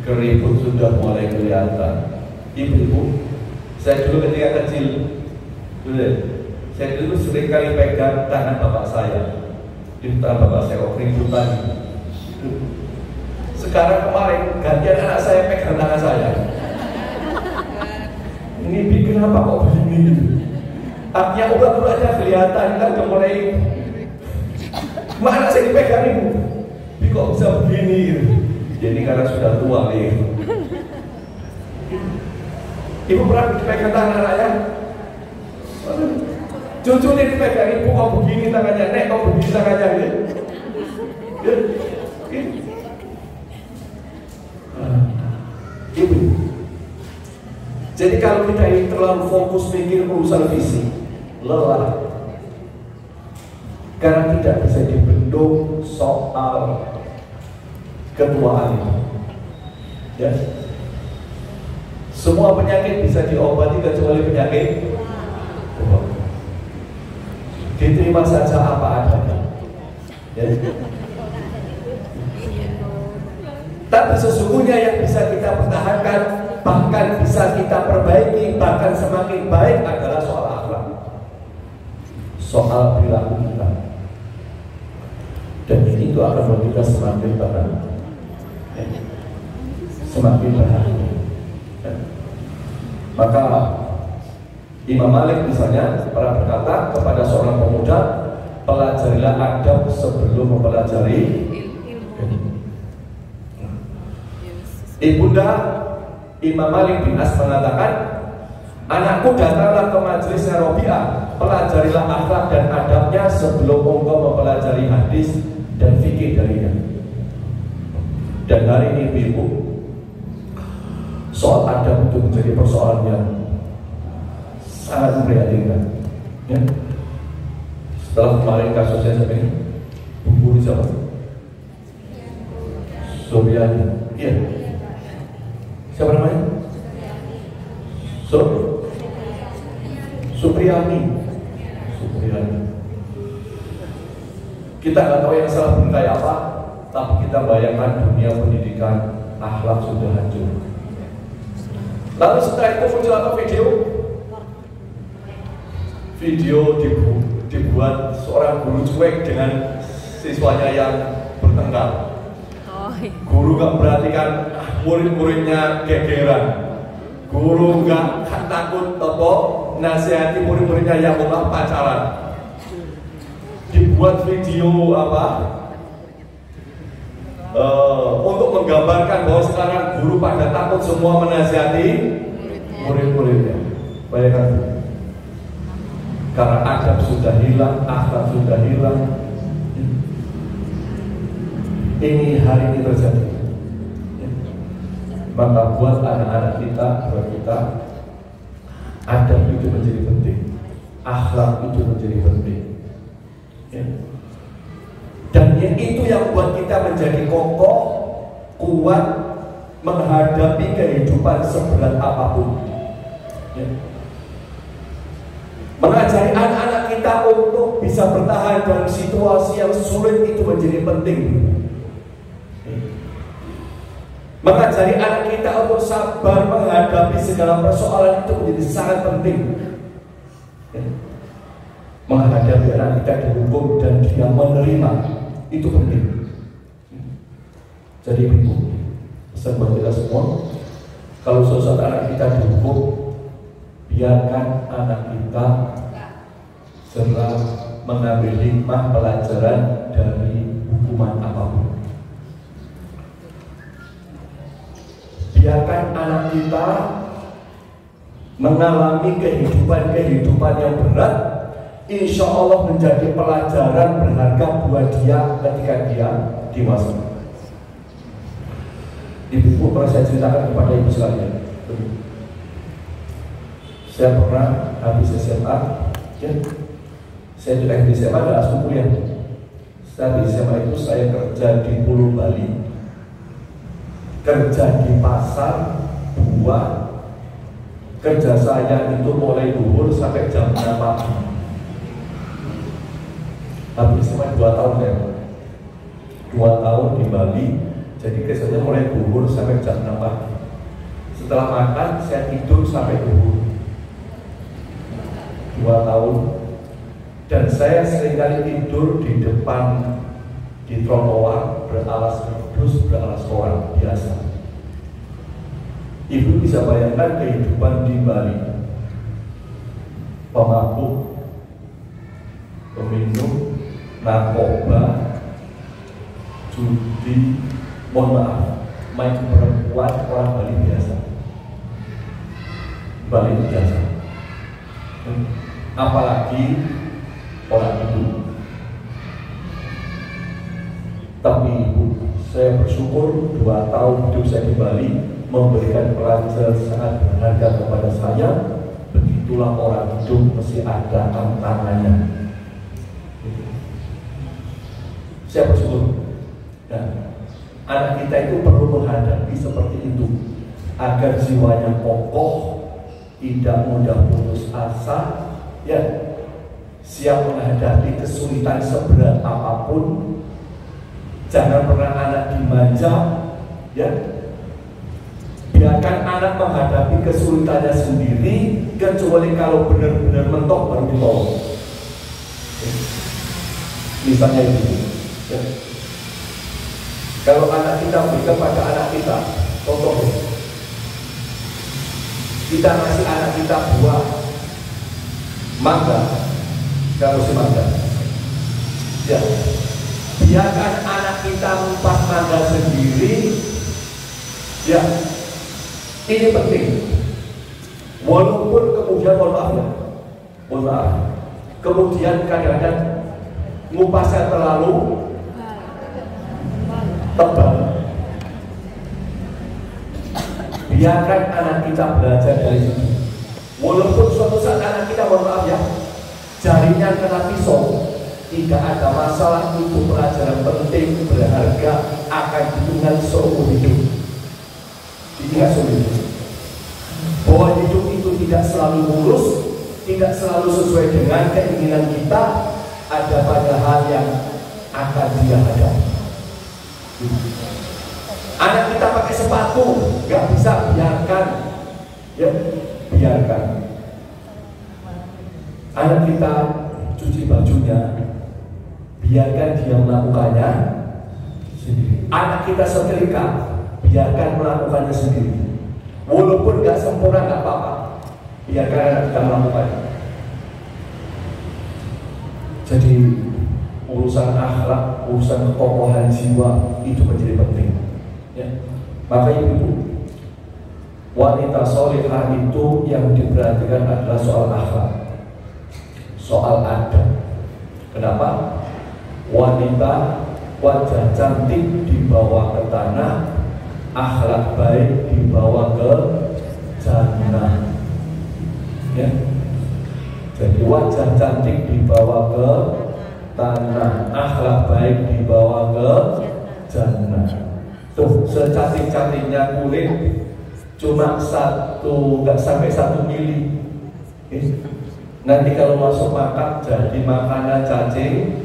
keriput sudah mulai kelihatan. Ibu-ibu, saya dulu ketika kecil, saya dulu sering kali pegang tangan bapak saya, di tangan bapak saya keriputan. Sekarang kemarin gantian anak saya pegang tangan saya. Ini bikin apa kok begini? Artinya urat-uratnya kelihatan, kan udah mulai. Mana saya dipegang ibu? Ini kok bisa begini? Jadi karena sudah tua nih. Ibu pernah dipegang tangan anaknya? Cucu ini dipegang ibu kok begini tangannya, nek kok begini tangannya ya? Ibu. Jadi kalau kita ini terlalu fokus mikir urusan fisik, lelah. Karena tidak bisa dibendung soal ketuaan itu. Ya. Semua penyakit bisa diobati kecuali penyakit tua. Diterima saja apa adanya. Ya. Tapi sesungguhnya yang bisa kita pertahankan, bahkan bisa kita perbaiki, bahkan semakin baik adalah soal akhlak, soal perilaku kita. Dan itu akan membuat kita semakin tenang, semakin bahagia. Maka Imam Malik misalnya pernah berkata kepada seorang pemuda, pelajarilah adab sebelum mempelajari ilmu. Ibunda Imam Malik bin As mengatakan, Anakku, datanglah ke majelisnya Robiah, pelajarilah akhlak dan adabnya sebelum engkau mempelajari hadis dan fikih darinya. Dan hari ini ibu, soal adab itu menjadi persoalan yang sangat memprihatinkan. Ya. Setelah kemarin kasusnya siapa ini? Guru siapa? Suryani. Iya. Siapa namanya? Supriyani. Kita nggak tahu yang salah benar kayak apa, tapi kita bayangkan dunia pendidikan akhlak sudah hancur. Lalu setelah itu muncul apa video dibuat seorang guru cuek dengan siswanya yang bertengkar. Guru nggak perhatikan murid-muridnya gegeran. Guru nggak takut nasihati murid-muridnya yang mau pacaran. Dibuat video untuk menggambarkan bahwa sekarang guru pada takut semua menasihati murid-muridnya. Bayangkan, karena adab sudah hilang, akhlak sudah hilang. Ini hari ini terjadi. Maka buat anak-anak kita, buat kita, adab itu menjadi penting, akhlak itu menjadi penting. Dan itu yang buat kita menjadi kokoh, kuat menghadapi kehidupan seberat apapun. Mengajari anak-anak kita untuk bisa bertahan dalam situasi yang sulit itu menjadi penting. Mengajari anak kita untuk sabar menghadapi segala persoalan itu menjadi sangat penting. Menghadapi anak kita dihukum dan dia menerima itu penting. Jadi ibu, pesan buat kita semua, kalau sesuatu anak kita dihukum, biarkan anak kita segera mengambil hikmah pelajaran dari hukuman apapun. Biarkan anak kita mengalami kehidupan yang berat, insya Allah menjadi pelajaran berharga buat dia ketika dia dewasa. Ibu pernah saya ceritakan kepada ibu sekalian. Saya pernah habis SMA, ya, saya juga di SMA dan langsung kuliah. Saya di SMA itu saya kerja di Pulau Bali, kerja di pasar buah. Kerja saya itu mulai zuhur sampai jam 6 pagi. Habis SMA 2 tahun ya, 2 tahun di Bali. Jadi kerjanya mulai zuhur sampai jam 6 pagi. Setelah makan saya tidur sampai zuhur. 2 tahun. Dan saya seringkali tidur di depan, di trotoar beralas kardus, beralas koran biasa. Ibu bisa bayangkan kehidupan di Bali. Pemabuk, peminum, narkoba, judi, mohon maaf, main perempuan, orang Bali biasa. Bali biasa. Apalagi orang itu. Tapi ibu, saya bersyukur 2 tahun hidup saya di Bali memberikan pelajaran sangat berharga kepada saya. Begitulah orang hidup mesti ada tantangannya. Saya bersyukur. Nah, anak kita itu perlu menghadapi seperti itu agar jiwanya kokoh, tidak mudah putus asa, ya, siap menghadapi kesulitan seberat apapun. Jangan pernah anak dimanja, ya. Biarkan anak menghadapi kesulitannya sendiri, kecuali kalau benar-benar mentok baru ditolong. Misalnya itu, ya. Kalau anak kita berikan pada anak kita, contoh, kita ngasih anak kita buah mangga, kalau si mangga, ya, biarkan anak kita mempas mangga sendiri, ya. Ini penting. Walaupun kemudian kadang-kadang ngupasnya terlalu tebal. Biarkan anak kita belajar dari situ. Walaupun suatu saat anak kita, mohon maaf ya, jarinya kena pisau, tidak ada masalah. Itu pelajaran penting, berharga, akan diingat seumur hidup. Diingat seumur hidup bahwa hidup itu tidak selalu mulus, tidak selalu sesuai dengan keinginan kita. Ada pada hal yang akan dia hadapi. Anak kita pakai sepatu, nggak bisa, biarkan, ya, biarkan. Anak kita cuci bajunya, biarkan dia melakukannya sendiri. Anak kita setrika, biarkan melakukannya sendiri. Walaupun nggak sempurna, nggak apa-apa, biarkan anak kita melakukannya. Jadi urusan akhlak, urusan kekokohan jiwa itu menjadi penting. Ya. Maka ibu, wanita solehah itu yang diperhatikan adalah soal akhlak, soal adab. Kenapa? Wanita wajah cantik dibawa ke tanah, akhlak baik dibawa ke jannah. Ya. Jadi wajah cantik dibawa ke tanah, akhlak baik dibawa ke jannah. Tuh, secantik-cantiknya kulit cuma nggak sampai 1 mili. Nanti kalau masuk makan jadi makanan cacing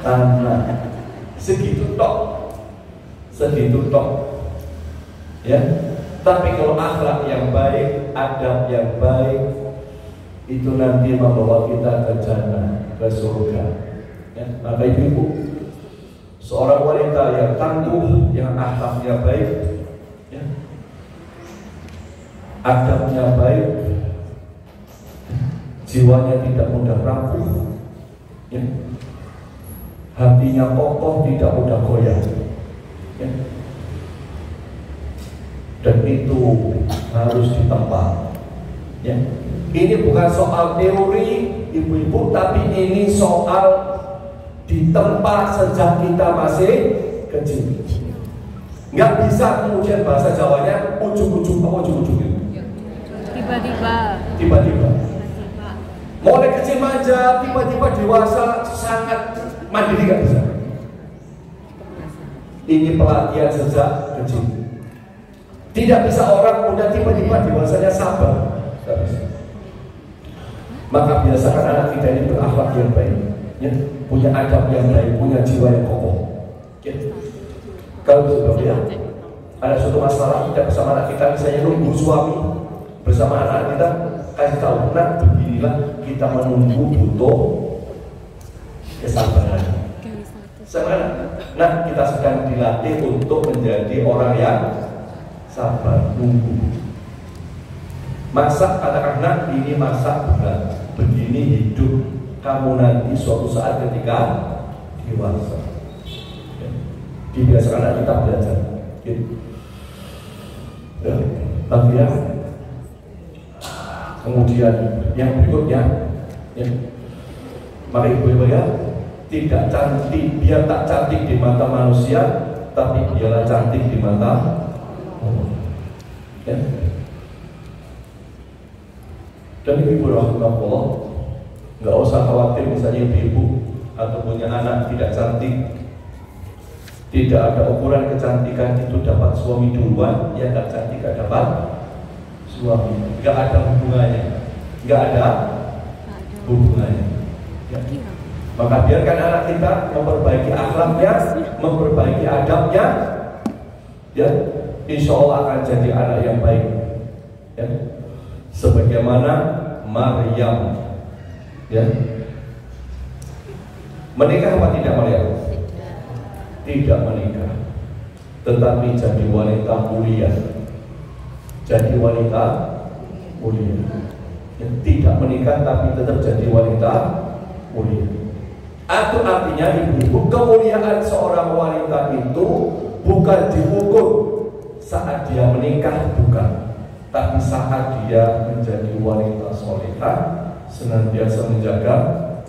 tanah. Segitu tok, segitu tok. Ya. Tapi kalau akhlak yang baik, adab yang baik, itu nanti membawa kita ke jannah, ke surga. Ya, maka ibu, seorang wanita yang tangguh, yang akhlaknya baik, ya, adabnya baik, jiwanya tidak mudah rapuh, ya, hatinya kokoh, tidak mudah goyah, ya. Dan itu harus ditempa. Ya. Ini bukan soal teori ibu-ibu, tapi ini soal ditempa sejak kita masih kecil. Nggak bisa kemudian bahasa Jawanya ujung-ujung tiba-tiba. Mulai kecil manja, tiba-tiba dewasa sangat mandiri, nggak bisa. Ini pelatihan sejak kecil. Tidak bisa orang muda tiba-tiba dewasanya sabar. Nggak bisa. Maka biasakan anak kita ini berakhlak yang baik, ya, punya adab yang baik, punya jiwa yang kokoh. Ya. Kalau sebabnya ada suatu masalah kita bersama anak kita, misalnya nunggu suami bersama anak kita, kasih tahu, nah beginilah kita menunggu, butuh kesabaran. Nah, kita sedang dilatih untuk menjadi orang yang sabar, nunggu. Masa katakanlah ini masa berat, begini hidup kamu nanti suatu saat ketika dewasa. Ya. Dibiasakan kita belajar. Ya. Ya. Kemudian yang berikutnya, ya. Maka ibu-ibu ya, tidak cantik, biar tak cantik di mata manusia, tapi biarlah cantik di mata Allah. Ya. Dan ibu rahimahullah, nggak usah khawatir misalnya ibu atau punya anak tidak cantik, tidak ada ukuran kecantikan itu dapat suami duluan, ya nggak cantik nggak dapat suami, nggak ada hubungannya, nggak ada hubungannya. Ya. Maka biarkan anak kita memperbaiki akhlaknya, memperbaiki adabnya, ya, insya Allah akan jadi anak yang baik. Ya. Sebagaimana Maryam, ya, menikah apa tidak Maryam? Tidak menikah, tetapi jadi wanita mulia, jadi wanita mulia. Ya, tidak menikah tapi tetap jadi wanita mulia. Itu artinya ibu-ibu, kemuliaan seorang wanita itu bukan diukur saat dia menikah, bukan. tapi saat dia menjadi wanita solehah senantiasa menjaga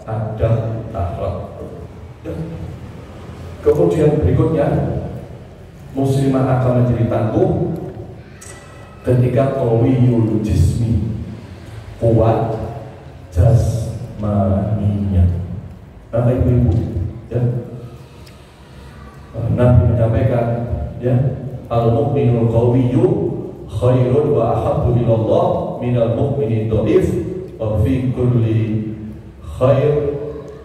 adab akhlak. Kemudian berikutnya, muslimah akan menjadi tangguh ketika qawiyul jismi, kuat jasmaninya. Bapak Ibu, ya. Nabi menyampaikan, ya, al-mu'minul qawiyyu khairun wa ahabbu ilallah minal mu'mini dhaif wa fi kulli khair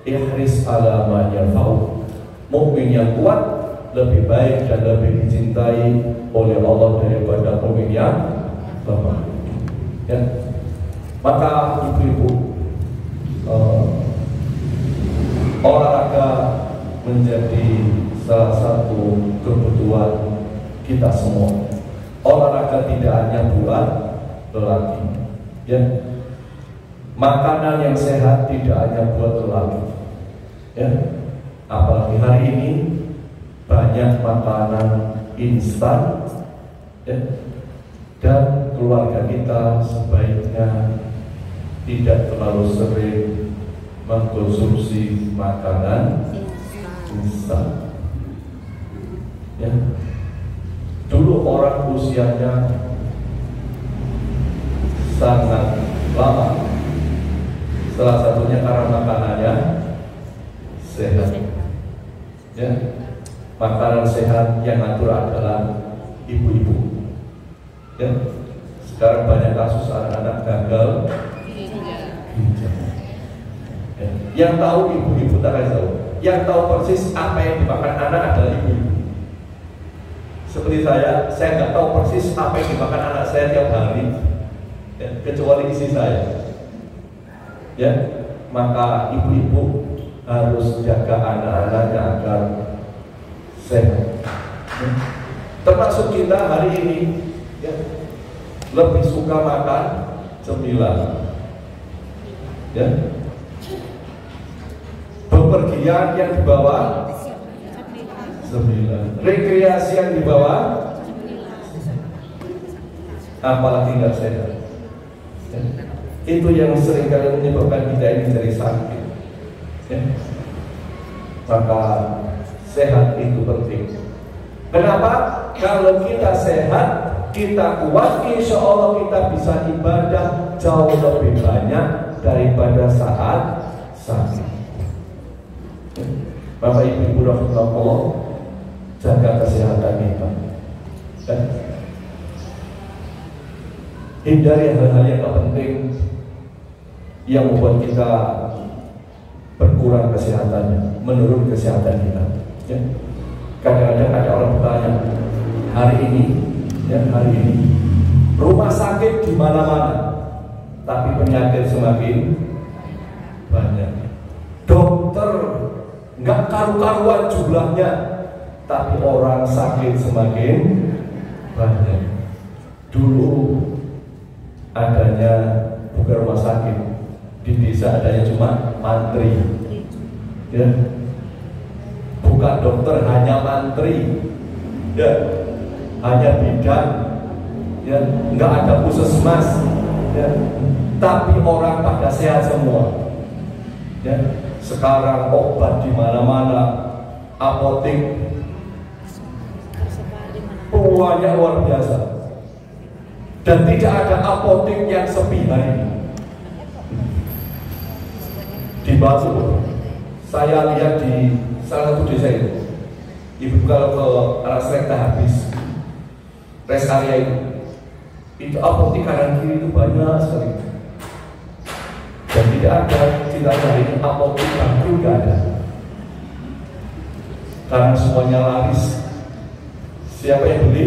ihris ala ma yanfa'u. Mukmin yang kuat lebih baik dan lebih dicintai oleh Allah daripada mukmin yang lemah. Ya. Maka ibu-ibu, olahraga menjadi salah satu kebutuhan kita semua. Olahraga tidak hanya buat lelaki, ya. Makanan yang sehat tidak hanya buat lelaki, ya. Apalagi hari ini banyak makanan instan, ya. Dan keluarga kita sebaiknya tidak terlalu sering mengkonsumsi makanan instan, ya. Dulu orang usianya sangat lama, salah satunya karena makanannya sehat, ya. Makanan sehat yang atur adalah ibu-ibu, ya. Sekarang banyak kasus anak-anak gagal ginjal, ya. Yang tahu ibu-ibu tak tahu, yang tahu persis apa yang dimakan anak adalah ibu-ibu. Seperti saya nggak tahu persis apa yang dimakan anak saya tiap hari, ya, kecuali istri saya, ya. Maka ibu-ibu harus jaga anak-anaknya agar sehat, ya. Termasuk kita hari ini, ya, lebih suka makan cemilan, ya. Bepergian yang dibawa cemilan, rekreasi yang dibawa, apalagi nggak sehat, ya. Itu yang seringkali menyebabkan kita ini jadi sakit, ya. Maka sehat itu penting. Kenapa? Kalau kita sehat, kita kuat, insya Allah kita bisa ibadah jauh lebih banyak daripada saat sakit. Bapak Ibu rahimahullah, jaga kesehatan kita, dan hindari hal-hal yang tak penting yang membuat kita berkurang kesehatannya, menurun kesehatan kita, ya. Kadang-kadang ada orang bertanya, hari ini rumah sakit di mana-mana, tapi penyakit semakin banyak. Dokter nggak karu-karuan jumlahnya, tapi orang sakit semakin banyak. Dulu adanya bukan rumah sakit, di desa adanya cuma mantri, ya. Bukan dokter, hanya mantri, ya. Hanya bidan, ya. Nggak ada puskesmas, ya. Tapi orang pada sehat semua, ya. Sekarang obat di mana-mana, apotek banyak luar biasa, dan tidak ada apotek yang sepi hari ini. Di Batu, saya lihat di salah satu desa itu, ibu kalau ke arah Selekta habis rest area itu apotek kanan kiri itu banyak sekali. Dan tidak ada kita cari apotek bangku, tidak ada, karena semuanya laris. Siapa yang beli?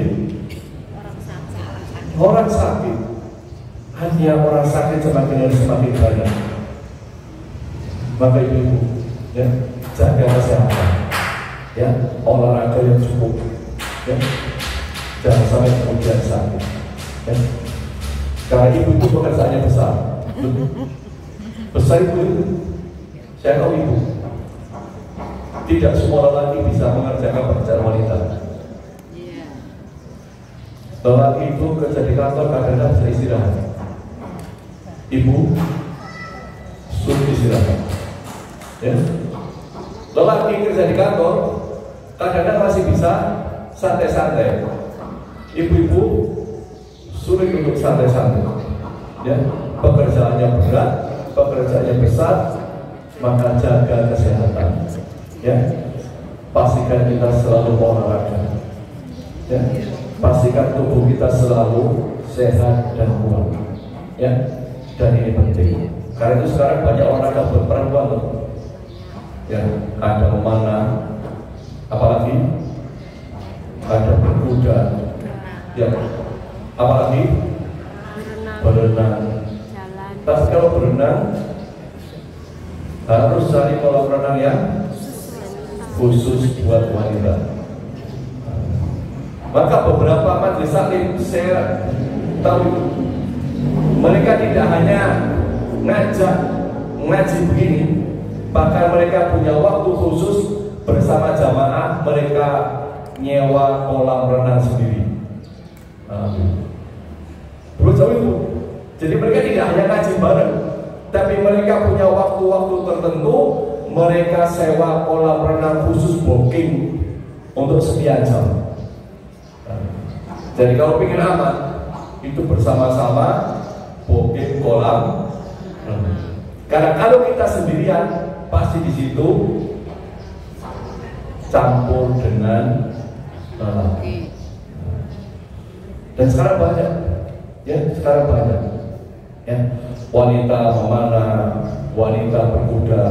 Orang sakit. Hanya orang sakit semakin banyak. Maka ibu, ya, jaga kesehatan, ya, olahraga yang cukup, ya. Jangan sampai kemudian sakit, ya. Karena ibu itu pekerjaannya besar. Besar ibu itu, saya tahu ibu, tidak semua lelaki bisa mengerjakan pekerjaan wanita. Lelaki itu kerja di kantor kadang-kadang bisa istirahat. Ibu suruh istirahat. Ya. Lelaki kerja di kantor kadang-kadang masih bisa santai-santai. Ibu-ibu sulit untuk santai-santai. Ya, pekerjaannya berat, pekerjaannya besar, maka jaga kesehatan. Ya, pastikan kita selalu olahraga. Ya, pastikan tubuh kita selalu sehat dan kuat. Ya, dan ini penting. Karena itu sekarang banyak olahraga berperempuan loh. Ya, ada memanah, apalagi ada berkuda. Ya, apalagi berenang. Tapi kalau berenang harus cari kolam renang yang khusus buat wanita. Maka beberapa majelis taklim saya tahu mereka tidak hanya ngajak ngaji begini, bahkan mereka punya waktu khusus bersama jamaah, mereka nyewa kolam renang sendiri. Betul itu. Jadi mereka tidak hanya ngaji bareng, tapi mereka punya waktu-waktu tertentu, mereka sewa kolam renang khusus booking untuk sekian jam. Jadi kalau ingin aman, itu bersama-sama booking kolam renang. Karena kalau kita sendirian, pasti di situ campur dengan lelaki. Dan sekarang banyak, ya sekarang banyak, ya wanita memanah, wanita berkuda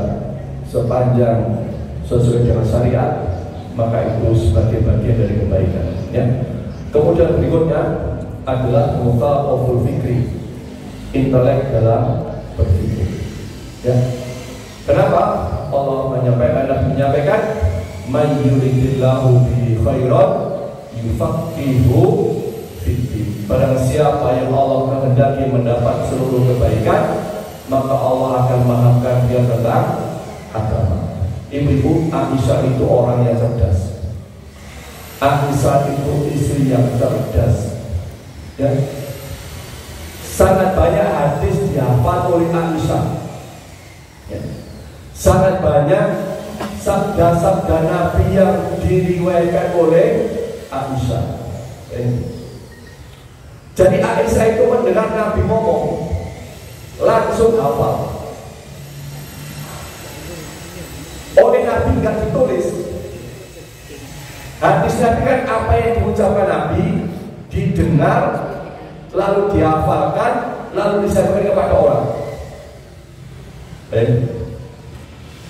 sepanjang sesuai dengan syariat, maka itu sebagai bagian dari kebaikan. Ya. Kemudian berikutnya adalah muthaqaful fikri, intelek dalam berpikir. Ya. Kenapa Allah menyampaikan man yuridillahu bi khairan yufaqihu fiddin. Barang siapa yang Allah kehendaki mendapat seluruh kebaikan, maka Allah akan memahamkan dia tentang agama. Ibu-ibu, Aisyah itu orang yang cerdas. Aisyah itu istri yang cerdas. Ya. Sangat banyak hadis dihafal oleh Aisyah. Ya. Sangat banyak sabda-sabda Nabi yang diriwayatkan oleh Aisyah. Jadi Aisyah itu mendengar Nabi ngomong langsung hafal. Oleh Nabi nggak ditulis. Hadis Nabi kan apa yang diucapkan Nabi didengar, lalu dihafalkan, lalu disampaikan kepada orang.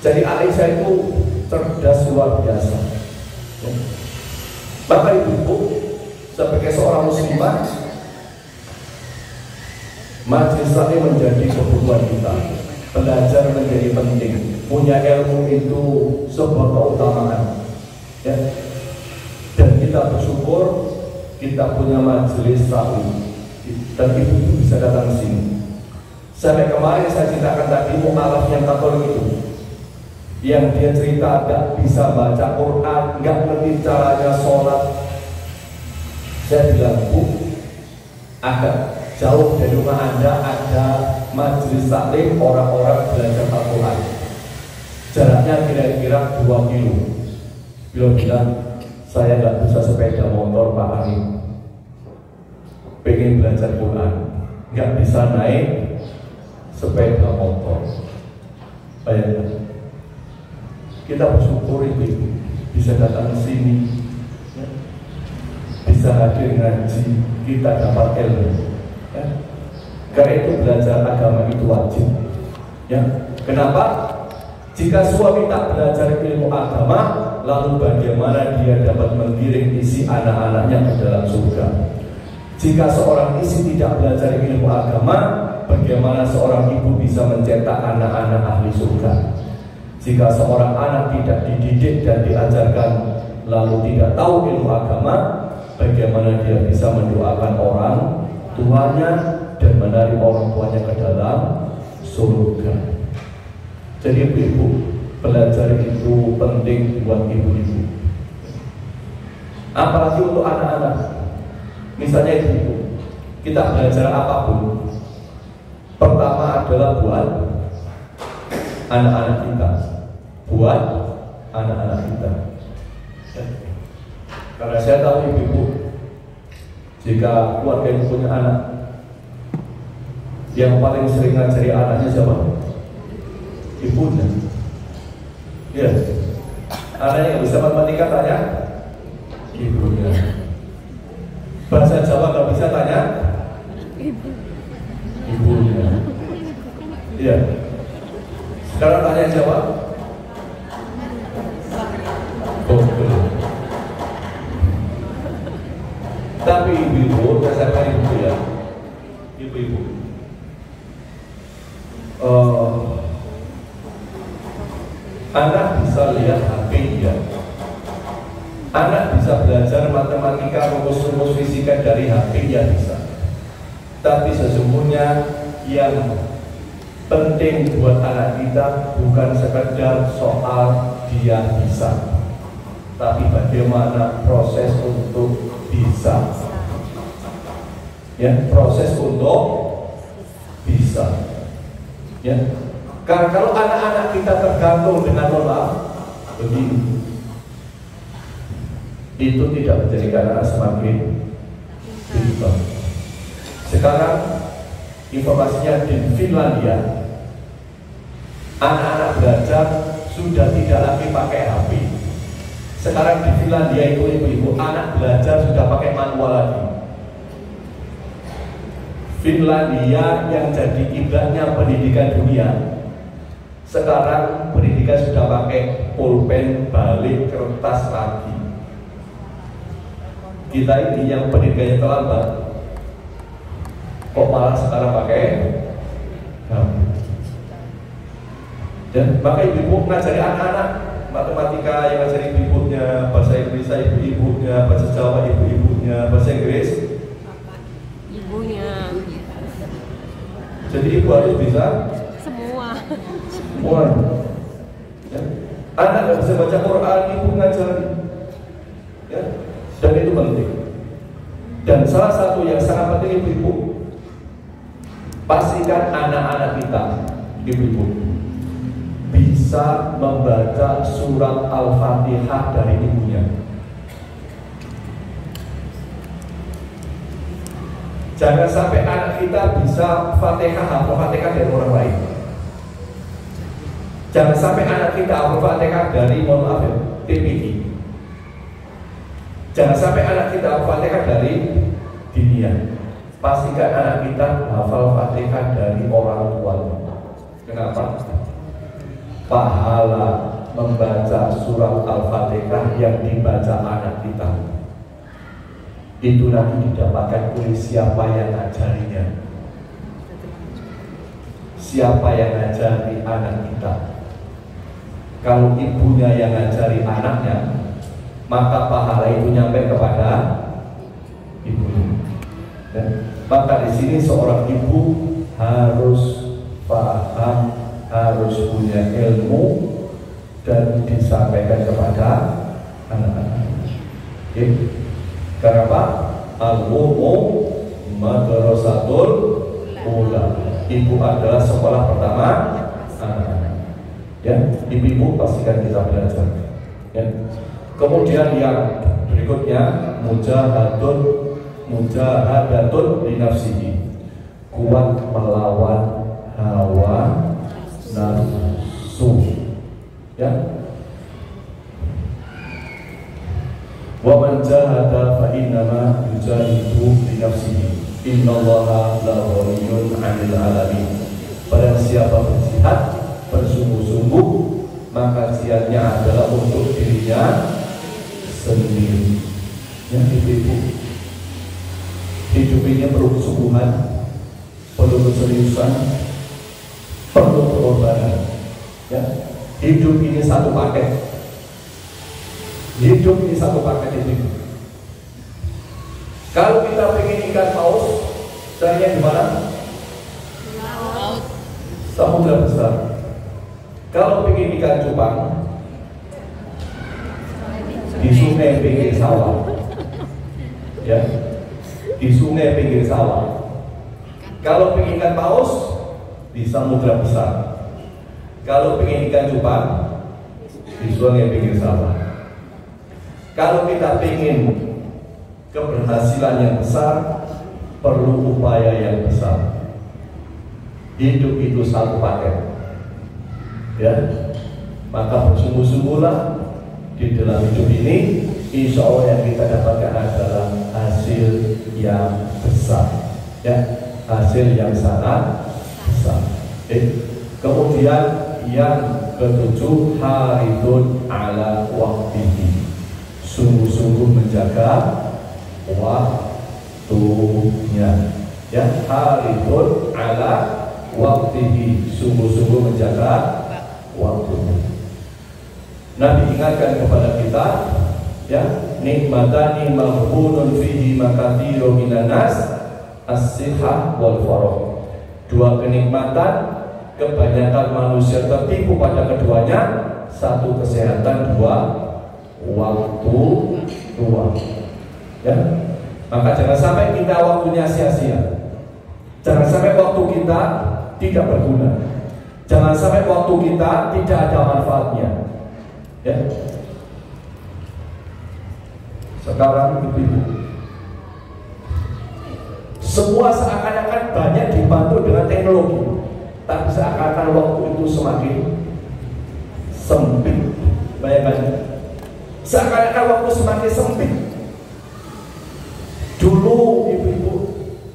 Jadi Aisyah itu cerdas luar biasa. Bapak Ibu, sebagai seorang muslimah, majelis taklim menjadi kebutuhan kita. Belajar menjadi penting. Punya ilmu itu sebuah keutamaan. Ya. Dan kita bersyukur kita punya majelis taklim. Dan ibu bisa datang ke sini. Sampai kemarin saya ceritakan tadi mu'alaf yang Katolik itu, yang dia cerita gak bisa baca Quran, gak ngerti caranya sholat. Saya bilang, Bu, agak jauh dari rumah Anda ada majelis taklim orang-orang belajar Al-Quran. Jaraknya kira-kira 2 kilo. Beliau bilang, saya gak bisa sepeda motor Pak Arif, pengen belajar Quran, gak bisa naik sepeda motor. Bayangkan, kita bersyukur itu bisa datang ke sini, ya. Bisa hadir ngaji, kita dapat ilmu. Ya. Karena itu belajar agama itu wajib. Ya. Kenapa? Jika suami tak belajar ilmu agama, lalu bagaimana dia dapat menggiring isi anak-anaknya ke dalam surga? Jika seorang istri tidak belajar ilmu agama, bagaimana seorang ibu bisa mencetak anak-anak ahli surga? Jika seorang anak tidak dididik dan diajarkan lalu tidak tahu ilmu agama, bagaimana dia bisa mendoakan orang tuanya dan menarik orang tuanya ke dalam surga? Jadi ibu, belajar itu penting buat ibu-ibu, apalagi untuk anak-anak. Misalnya ibu, kita belajar apapun, pertama adalah buat anak-anak kita, buat anak-anak kita. Karena saya tahu ibu, jika keluarga yang punya anak, yang paling sering ngajari anaknya siapa? Ibunya. Ya, anaknya yang bisa matematika tanya ibunya. Bahasa Jawa nggak bisa tanya ibunya. Iya. Sekarang tanya Jawa. Betul. Tapi ibu-ibu, saya katakan ibu ya, ibu-ibu. Anak bisa lihat HP ya. Anak bisa belajar matematika, rumus-rumus fisika dari HP ya bisa. Tapi sesungguhnya yang penting buat anak kita bukan sekedar soal dia bisa, tapi bagaimana proses untuk bisa. Ya, proses untuk bisa. Ya. Karena kalau anak-anak kita tergantung dengan maaf begini, itu tidak menjadikan anak semakin pintar. Sekarang informasinya di Finlandia, anak-anak belajar sudah tidak lagi pakai HP. Sekarang di Finlandia itu ibu-ibu, anak belajar sudah pakai manual lagi. Finlandia yang jadi kiblatnya pendidikan dunia, sekarang pendidikan sudah pakai pulpen, balik, kertas lagi. Kita ini yang pendidikannya terlambat, kok malah sekarang pakai HP. Dan maka ibu ngajari anak-anak matematika, yang ngajari ibunya, bahasa Inggris ibu-ibunya, bahasa Jawa ibu-ibunya, bahasa Inggris ibunya. Jadi ibu harus bisa Semua. Ya. Anak nggak bisa baca Quran, ibu ngajari. Ya. Dan itu penting. Dan salah satu yang sangat penting ibu-ibu, pastikan anak-anak kita, ibu-ibu, bisa membaca surat Al-Fatihah dari ibunya. Jangan sampai anak kita bisa Fatihah, hafal Fatihah dari orang lain. Jangan sampai anak kita hafal Fatihah dari, mohon maaf ya, TPI. Jangan sampai anak kita hafal Fatihah dari dunia. Pastikan anak kita hafal Fatihah dari orang tuanya. Kenapa? Pahala membaca surat Al-Fatihah yang dibaca anak kita itu nanti didapatkan oleh siapa yang ngajarinya. Siapa yang ngajari anak kita? Kalau ibunya yang ngajari anaknya, maka pahala itu nyampe kepada ibunya. Maka di sini seorang ibu harus paham, harus punya ilmu dan disampaikan kepada anak-anak. Oke? Karena apa? Al-ummu madrasatul ula. Ibu adalah sekolah pertama anak-anak. Ya, ibu pastikan kita belajar. Ya. Kemudian yang berikutnya mujahadatun li nafsihi. Kuat melawan hawa nafsu. Ya. Wa man jahada fa innama yujahidu li nafsihi. Innallaha la ghaniyyun 'anil 'alamin. Barang siapa berjihad bersungguh-sungguh, maka jihadnya adalah untuk dirinya sendiri. Yang ibu, hidup ini perlu kesungguhan, perlu keseriusan, perlu pengorbanan. Ya, hidup ini satu paket. Hidup ini satu paket itu. Kalau kita ingin ikan paus, carinya di mana? Laut. Samudra besar. Kalau ingin ikan cupang, di sungai pinggir sawah. Ya. di sungai pinggir sawah. Kalau pengen ikan paus di samudra besar. Kalau pengen ikan cupang di sungai pinggir sawah. Kalau kita pengen keberhasilan yang besar, perlu upaya yang besar. Hidup itu satu paket, ya. Maka bersungguh-sungguhlah di dalam hidup ini. Insya Allah yang kita dapatkan adalah hasil yang besar, ya, hasil yang sangat besar. Kemudian yang ketujuh, haridun ala waktihi, sungguh-sungguh menjaga waktunya, ya. Haridun ala waktihi, sungguh-sungguh menjaga waktunya. Nabi ingatkan kepada kita, ya, nikmatani mahbunun fihi makatsiru minan nas, as-sihah wal faragh. Dua kenikmatan kebanyakan manusia tertipu pada keduanya, satu kesehatan, dua waktu luang, ya. Maka jangan sampai kita waktunya sia-sia. Jangan sampai waktu kita tidak berguna. Jangan sampai waktu kita tidak ada manfaatnya, ya. Sekarang ibu-ibu semua seakan-akan banyak dibantu dengan teknologi, tapi seakan-akan waktu itu semakin sempit. Bayangkan, seakan-akan waktu semakin sempit. Dulu ibu-ibu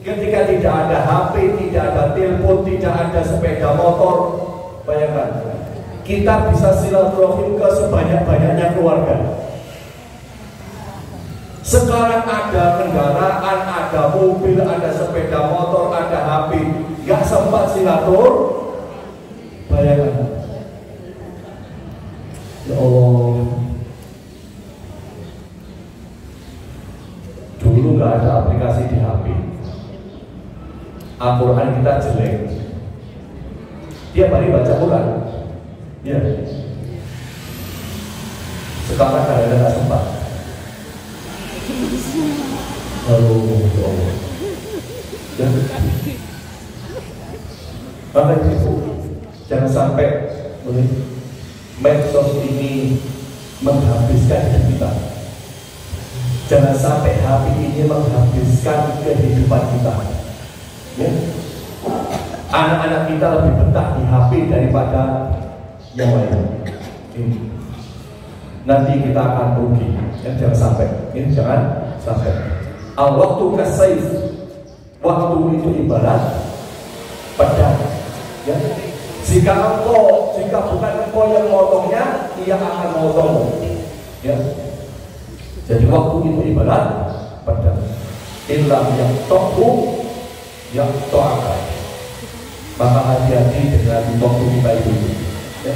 ketika tidak ada HP, tidak ada telepon, tidak ada sepeda motor, bayangkan kita bisa silaturahim ke sebanyak-banyaknya keluarga. Sekarang ada kendaraan, ada mobil, ada sepeda motor, ada HP, gak sempat silatur. Bayangkan, ya Allah, dulu gak ada aplikasi di HP. Al-Quran kita jelek, tiap hari baca Quran, ya. Sekarang kadang-kadang gak sempat. Lalu, ya Allah, ya. Maka itu jangan sampai medsos ini menghabiskan hidup kita. Jangan sampai HP ini menghabiskan kehidupan kita, ya. Anak-anak kita lebih betah di HP daripada yang lain. Nanti kita akan rugi, ya. Jangan sampai, ya. Jangan sampai. Al-waktu kasayf, waktu itu ibarat pedang, ya. Jika bukan engkau yang memotongnya, ia akan memotongmu, ya. Jadi waktu itu ibarat pedang. Illam yang tohu yang to'akan. Maka hati-hati dengan waktu kita itu, ya.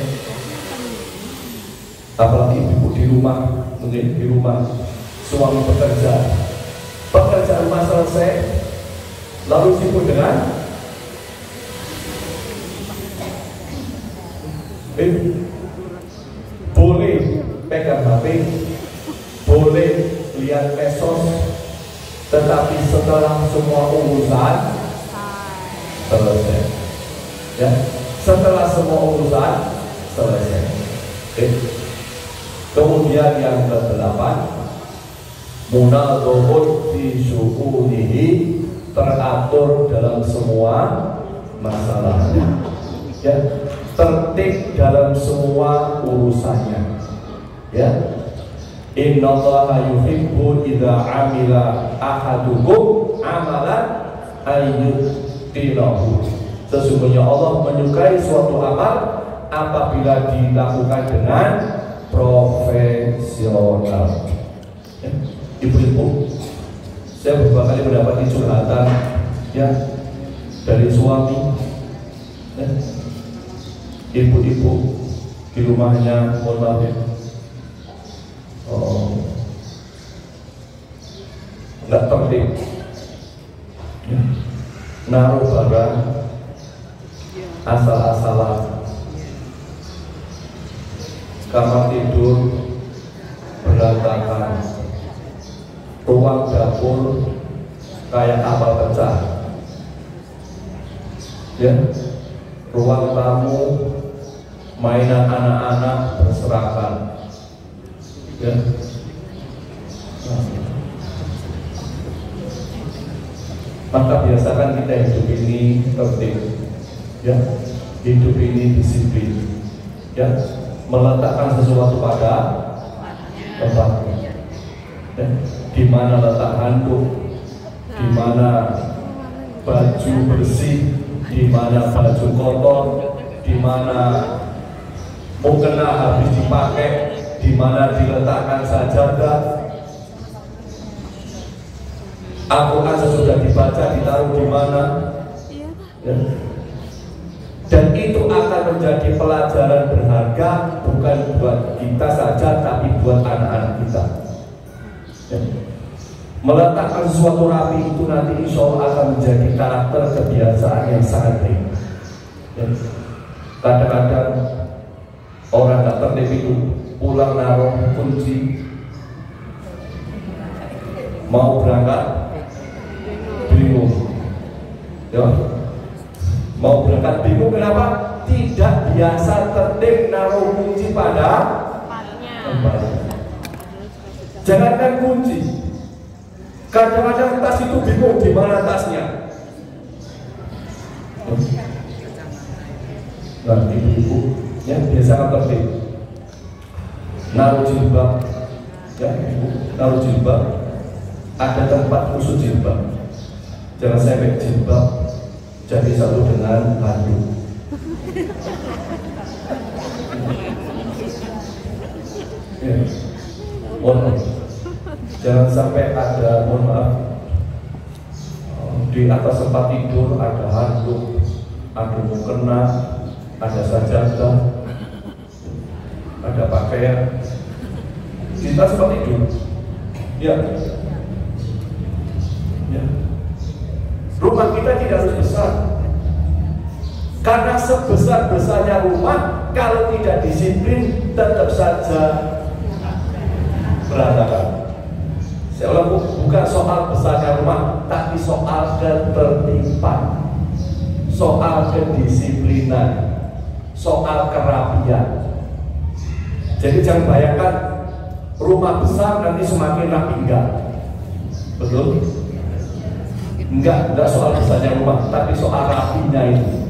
Apalagi ibu di rumah, mungkin di rumah suami bekerja, pekerjaan rumah selesai, lalu sibuk dengan boleh pegang HP, boleh lihat medsos, tetapi setelah semua urusan selesai, ya, setelah semua urusan selesai. Kemudian yang ke-8, munadhabun fi syu'unihi, teratur dalam semua masalahnya, ya, tertib dalam semua urusannya, ya. Innallaha yuhibbu idza amila ahadukum amalan ayyutinahu. Sesungguhnya Allah menyukai suatu amal apabila dilakukan dengan profesional, ya. Ibu-ibu, saya beberapa kali mendapati curhatan, ya, dari suami, ya. Ibu-ibu di rumahnya, mohon maaf, ya, nggak tertib, ya. Naruh barang asal-asalan, kamar tidur berantakan, ruang dapur kayak kapal pecah. Ya, ruang tamu, mainan anak-anak berserakan. Ya. Maka biasakan kita hidup ini tertib, ya, hidup ini disiplin, ya, meletakkan sesuatu pada tempatnya, ya, di mana letak handuk, di mana baju bersih, di mana baju kotor, di mana mukena habis dipakai, di mana diletakkan sajadah. Al-Quran sesudah dibaca ditaruh di mana, ya. Dan itu akan menjadi pelajaran berharga bukan buat kita saja tapi buat anak-anak kita, ya. Meletakkan sesuatu rapi itu nanti insya Allah akan menjadi karakter kebiasaan yang sangat baik, ya. Kadang-kadang orang tak tertib itu pulang naruh kunci, mau berangkat bingung, ya. Mau berangkat bingung kenapa? Tidak biasa tertib naruh kunci pada tempatnya. Jangankan kunci, kadang-kadang tas itu bingung di mana tasnya. Nah, ibu-ibu yang biasa tertib naruh jilbab, ya, ibu naruh jilbab, ada tempat khusus jilbab. Jangan sampai jilbab jadi satu dengan handuk. Ya. Jangan sampai ada, mohon maaf, di atas tempat tidur ada handuk, ada mukena, ada sajadah, ada pakaian. Kita seperti tidur, ya. Ya. Rumah kita tidak harus besar, karena sebesar-besarnya rumah kalau tidak disiplin tetap saja berantakan. Saya ulang, bukan soal besarnya rumah, tapi soal ketertiban, soal kedisiplinan, soal kerapian. Jadi jangan bayangkan rumah besar nanti semakin rapi, enggak, betul? Enggak soal besarnya rumah, tapi soal rapinya itu.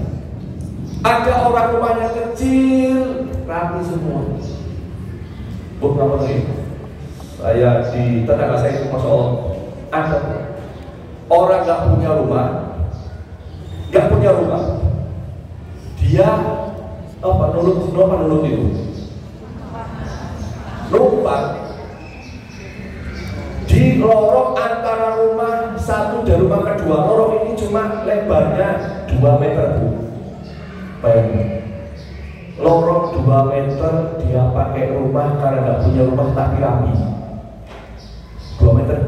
Ada orang rumahnya kecil, rapi semua. Bu, apa tadi? Saya di tetangga saya itu, masya Allah, ada orang nggak punya rumah, dia nulut itu, numpang di lorong antara rumah satu dan rumah kedua. Lorong ini cuma lebarnya 2 meter, Bu. Bayangin, lorong 2 meter dia pakai rumah karena nggak punya rumah tapi rapi. 2 meter,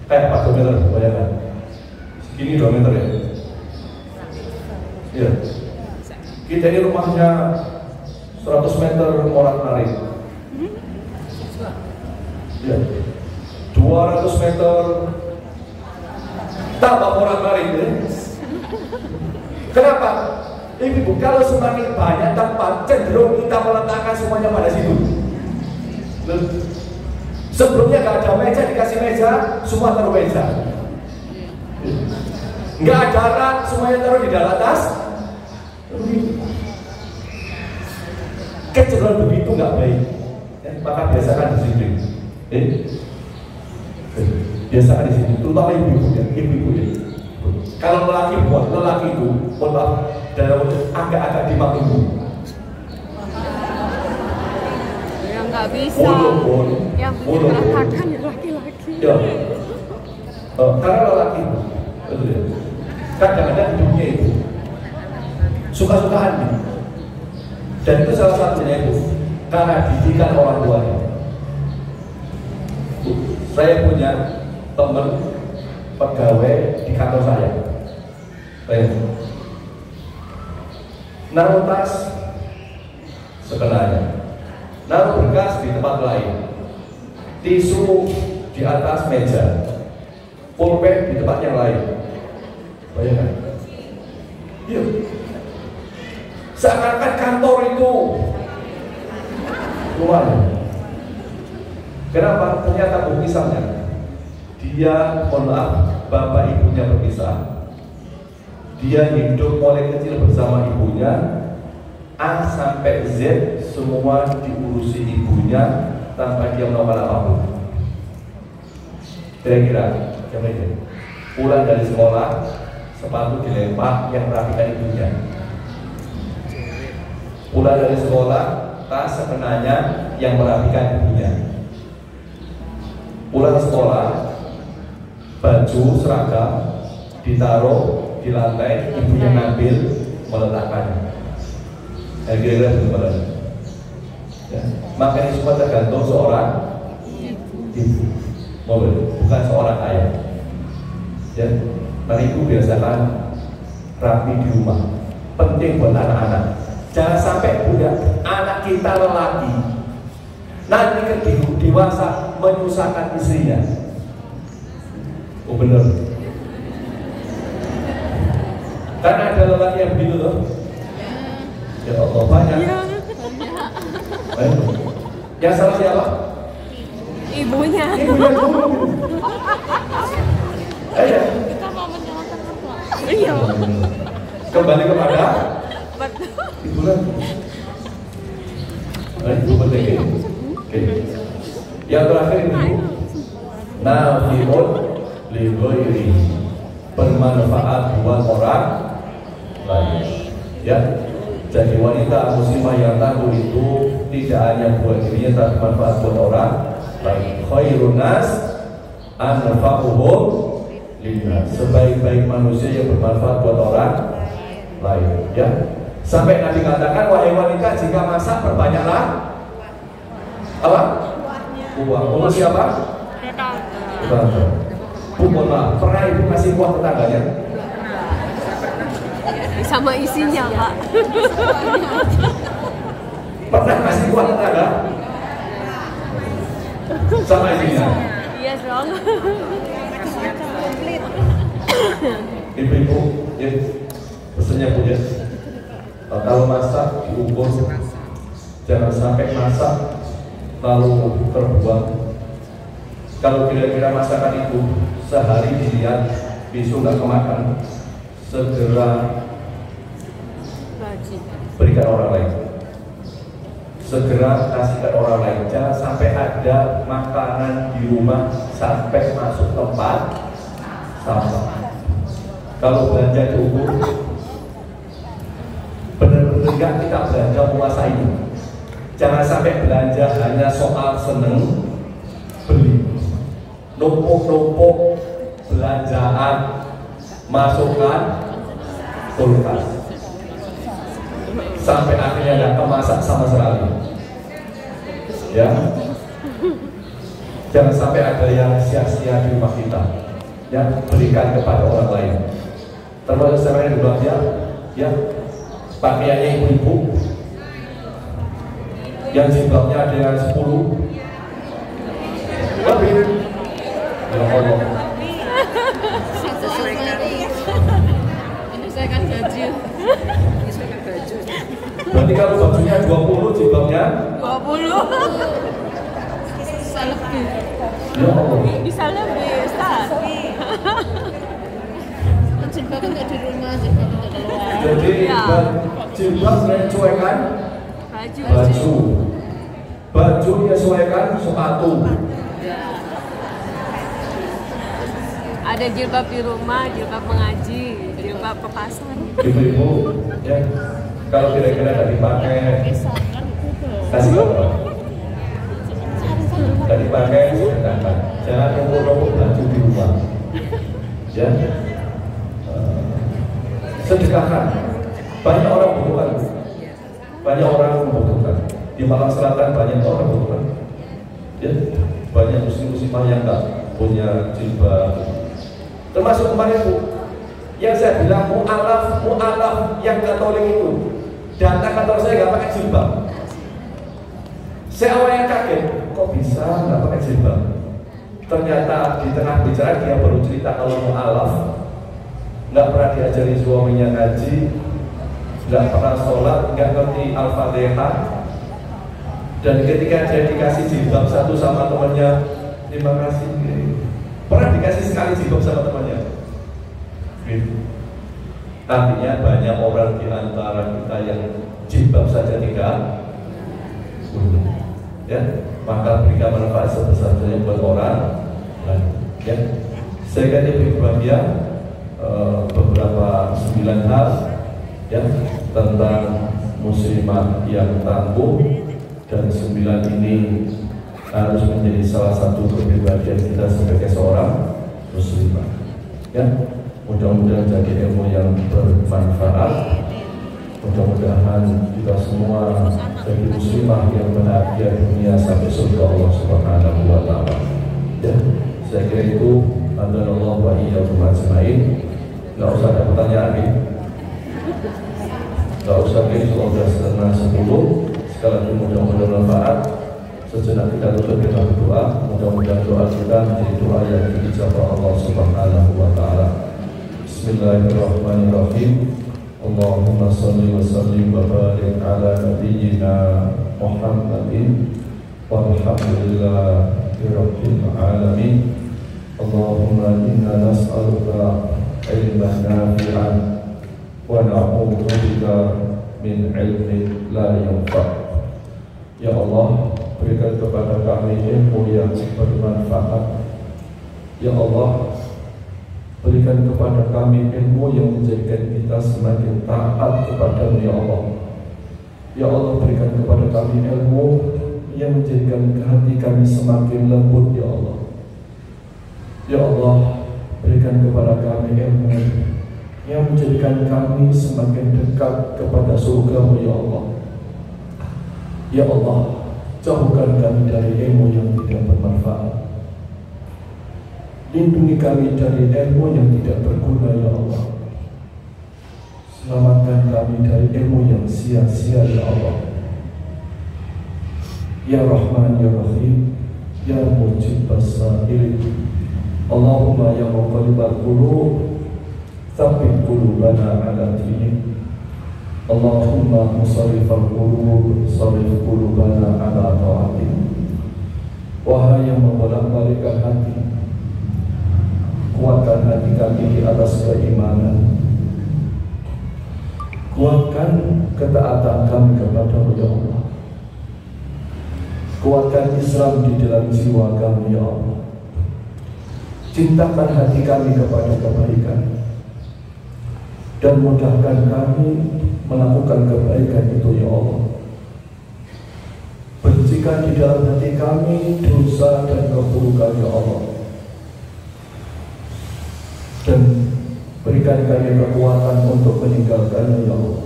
kayak 4 meter, bayangkan. Ini 2 meter ya. Iya. Kita ini rumahnya 100 meter morat-marit. Ya. 200 meter tambah morat-marit, ya. Kenapa? Ibu, kalau semakin banyak tempat, cenderung kita meletakkan semuanya pada situ. Sebelumnya gak ada meja, dikasih meja, semua taruh meja. Nggak ada rak, semuanya taruh di dalam tas. Kecenderungan begitu nggak baik, ya, maka biasakan disiplin. Biasakan disiplin, terutama ibu-ibu ya, ibu-ibu ya. Kalau lelaki itu, mohon maaf, dalam agak-agak dimaklumi. Yang nggak bisa, yang bikin berantakan ya laki-laki. Ya, karena lelaki itu, kadang-kadang hidupnya itu suka-sukaan, dan itu salah satunya itu karena didikan orang tuanya. Saya punya teman pegawai di kantor saya, naruh tas sekenanya, naruh berkas di tempat lain, tisu di atas meja, pulpen di tempat yang lain. Bayangkan. Iya. Seakan-akan kantor itu rumahnya. Kenapa? Ternyata berpisahnya. Dia, mohon maaf, bapak ibunya berpisah. Dia hidup mulai kecil bersama ibunya, A sampai Z semua diurusi ibunya tanpa dia melakukan apapun. Kira-kira, pulang dari sekolah, sepatu dilempar yang merapikan ibunya. Pulang dari sekolah, tas sebenarnya yang merapikan ibunya. Pulang sekolah, baju seragam ditaruh di lantai, ibunya ngambil meletakkannya. Kira-kira benar. Ya. Makanya semua tergantung seorang ibu, bukan seorang ayah. Ya, mari ibu biasakan rapi di rumah. Penting buat anak-anak. Jangan sampai punya anak kita lelaki nanti ketika dewasa menyusahkan istrinya. Oh benar. Karena ada lelaki yang begitu loh. Ya Allah, banyak. Yang salah siapa? Ibunya. Ibunya dulu. Ayo. Kita mau menyalahkan apa? Iya. Kembali kepada ibu lagi. Ibu penting. Oke. Yang terakhir ibu. Nafi'un li ghairi, bermanfaat buat orang lain. Ya. Jadi wanita muslimah yang tangguh itu tidak hanya buat dirinya tapi bermanfaat buat orang lain. Khairun nas anfa'uhum linnas, sebaik-baik manusia yang bermanfaat buat orang lain. Ya. Sampai Nabi katakan, wahai wanita, jika masak perbanyaklah apa? Kuah. Untuk siapa? Tetangga. Mohon maaf, pernah ibu kasih kuah tetangganya? Sama isinya, Pak. Pernah kasih kuah tetangga? Sama isinya? Iya, dong. Ibu-ibu, ya, pesannya Bu ya. Kalau masak diukur, jangan sampai masak lalu terbuang. Kalau kira-kira masakan itu sehari dilihat, besok nggak kemakan, segera berikan orang lain. Segera kasihkan orang lain. Jangan sampai ada makanan di rumah sampai masuk tempat sampah. Kalau belanja diukur, benar-benar enggak kita belanja puasa ini. Jangan sampai belanja hanya soal seneng beli, numpuk-numpuk belanjaan, masukkan kulkas, sampai akhirnya nggak kemasak sama sekali. Ya, jangan sampai ada yang sia-sia di rumah kita. Ya, berikan kepada orang lain. Termasuk saya yang belanja, ya, pakaiannya ibu-ibu yang jilbabnya ada yang 10 lebih. Ya Allah. Menyesuaikan baju. Berarti kalau bajunya 20, jilbabnya 20. Bisa lebih. ya Allah. Bisa lebih, Ustaz. Jilbab untuk di rumah, jilbab untuk keluar. Jadi Ya. jilbab menyesuaikan Baju. baju menyesuaikan sepatu. Ada jilbab di rumah, jilbab mengaji, jilbab ke pasar. Ibu-ibu, ya, kalau kira-kira nggak dipakai, kasih kabar. Nggak dipakai, sedangkan jangan numpuk-numpuk baju di rumah. Ya, sedekahkan. Banyak orang membutuhkan. Banyak orang membutuhkan. Di Malang Selatan banyak orang membutuhkan. Ya, banyak muslim-muslimah yang nggak punya jilbab. Termasuk kemarin Bu, yang saya bilang mu'alaf yang Katolik itu datang kantor saya nggak pakai jilbab. Saya awalnya kaget, kok bisa nggak pakai jilbab? Ternyata di tengah bicara dia baru cerita kalau mu'alaf, nggak pernah diajari suaminya ngaji, nggak pernah sholat, nggak ngerti Al-Fatihah. Dan ketika dia dikasih jilbab satu sama temannya, terima kasih. Pernah dikasih sekali jilbab sama temannya. Artinya banyak orang di antara kita yang jilbab saja tidak punya. Ya, maka berikan manfaat sebesar-besarnya buat orang lain. Ya, saya kira ini bahagia beberapa 9 hal ya tentang muslimah yang tangguh, dan 9 ini harus menjadi salah satu kepribadian kita sebagai seorang muslimah. Ya, mudah-mudahan jadi ilmu yang bermanfaat. Mudah-mudahan kita semua jadi muslimah yang bahagia dunia sampai surga Allah Subhanahu wa Ta'ala. Ya, saya kira itu. Alhamdulillah wa iyyakum ajmain. Nggak usah ada pertanyaan nih. Nggak usah, kita sudah setengah 10. Sekali lagi mudah-mudahan bermanfaat. Sejenak kita tutup dengan doa. Mudah-mudahan doa kita menjadi doa yang dijabah Allah Subhanahu wa Ta'ala. Bismillahirrahmanirrahim. Allahumma salli wa sallim wa barik ala nabiyyina Muhammadin walhamdulillahi rabbil alamin. Allahumma inna nas'aluka ilman nafi'an wa na'udzu bika min ilmin la yanfa'. Ya Allah, berikan kepada kami ilmu yang bermanfaat. Ya Allah, berikan kepada kami ilmu yang menjadikan kita semakin taat kepada-Mu ya Allah. Ya Allah, berikan kepada kami ilmu yang menjadikan hati kami semakin lembut ya Allah. Ya Allah, berikan kepada kami ilmu yang menjadikan kami semakin dekat kepada surga-Mu ya Allah. Ya Allah, jauhkan kami dari ilmu yang tidak bermanfaat. Lindungi kami dari ilmu yang tidak berguna ya Allah. Selamatkan kami dari ilmu yang sia-sia ya Allah. Ya Rahman ya Rahim, ya Mujibas Sa'il. Allahumma ya muqallibal qulub, tsabbit qulubana ala dinik. Allahumma musarrifal qulub, sarrif qulubana ala ta'atik. Wahai yang membolak-balikkan hati, kuatkan hati kami di atas keimanan. Kuatkan ketaatan kami kepada-Mu ya Allah. Kuatkan Islam di dalam jiwa kami ya Allah. Cintakan hati kami kepada kebaikan, dan mudahkan kami melakukan kebaikan itu ya Allah. Bencikan di dalam hati kami dosa dan keburukan ya Allah, dan berikan kami kekuatan untuk meninggalkannya ya Allah.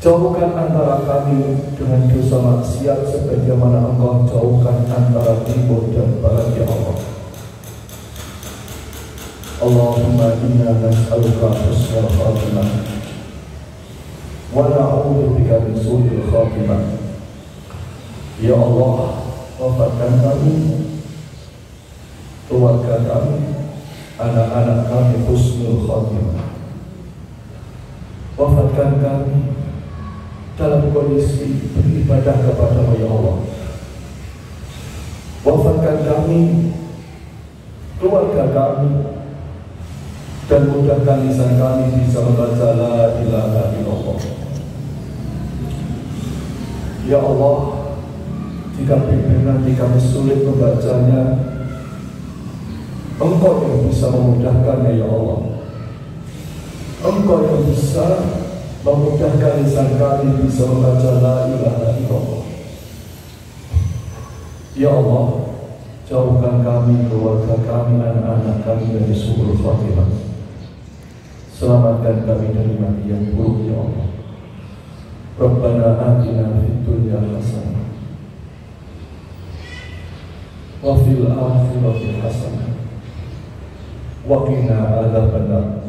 Jauhkan antara kami dengan dosa maksiat sebagaimana Engkau jauhkan antara timur dan barat ya Allah. Allahumma inna nas'aluka husnal khatimah wa na'udzu bika min su'il khatimah. Ya Allah, wafatkan kami, keluarga kami, anak-anak kami husnul khatimah. Wafatkan kami dalam kondisi beribadah kepada-Mu ya Allah. Wafatkan kami, keluarga kami, dan mudahkan lisan kami bisa membaca la ilaha illallah. Ya Allah, jika nanti kami sulit membacanya, Engkau yang bisa memudahkannya ya Allah. Engkau yang bisa memudahkan lisan kami bisa membaca la ilaha illallah. Ya Allah, jauhkan kami, keluarga kami, anak-anak kami dari su'ul khatimah. Selamatkan kami dari mati yang buruk ya Allah. Rabbana atina fid dunya hasanah wa fil akhirati hasanah wa qina adzabannar.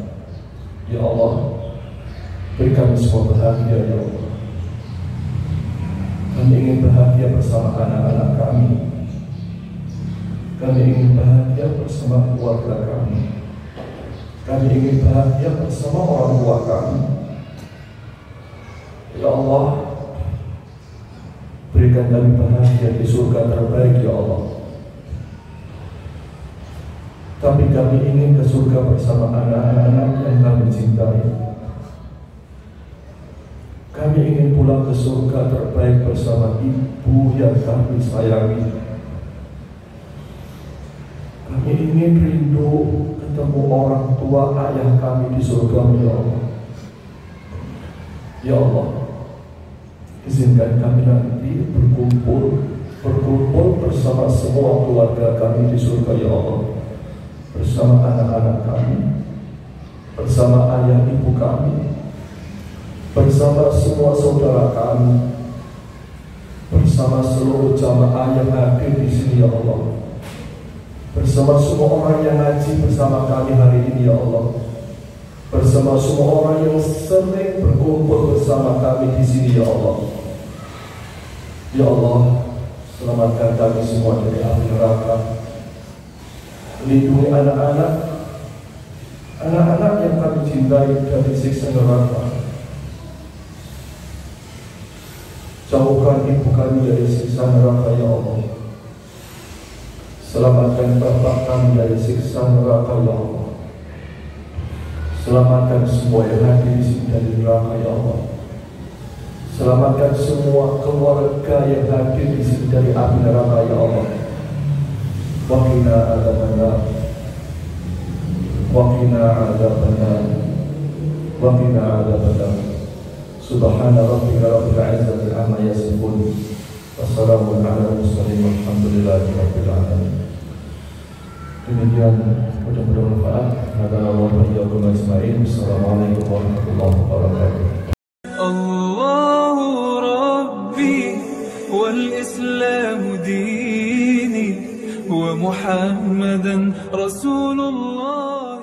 Ya Allah, beri kami semua bahagia ya Allah. Kami ingin bahagia bersama anak-anak kami. Kami ingin bahagia bersama keluarga kami. Kami ingin bahagia bersama orang tua kami. Ya Allah, berikan kami bahagia di surga terbaik, ya Allah. Tapi kami ingin ke surga bersama anak-anak yang kami cintai. Kami ingin pulang ke surga terbaik bersama ibu yang kami sayangi. Kami ingin rindu ketemu orang tua ayah kami di surga, ya Allah. Ya Allah, izinkan kami nanti berkumpul bersama semua keluarga kami di surga, ya Allah. Bersama anak-anak kami, bersama ayah ibu kami, bersama semua saudara kami, bersama seluruh jamaah yang hadir di sini, ya Allah. Bersama semua orang yang ngaji bersama kami hari ini, ya Allah. Bersama semua orang yang sering berkumpul bersama kami di sini, ya Allah. Ya Allah, selamatkan kami semua dari api neraka. Lindungi anak-anak yang kami cintai dari siksa neraka. Jauhkan ibu kami dari siksa neraka, ya Allah. Selamatkan bapak kami dari siksa neraka, ya Allah. Selamatkan semua yang hadir di sini dari neraka, ya Allah. Selamatkan semua keluarga yang hadir di sini dari api neraka, ya Allah. Wa qina adzabannar. Wa qina adzabannar. Wa qina adzabannar. Subhana rabbika rabbil izzati amma yasifun. Wassalamun ala mursalin walhamdulillahi rabbil alamin. Demikian, mudah-mudahan bermanfaat. Assalamualaikum warahmatullahi wabarakatuh. Allahu Rabbi wal Islam dini wa Muhammadan Rasulullah.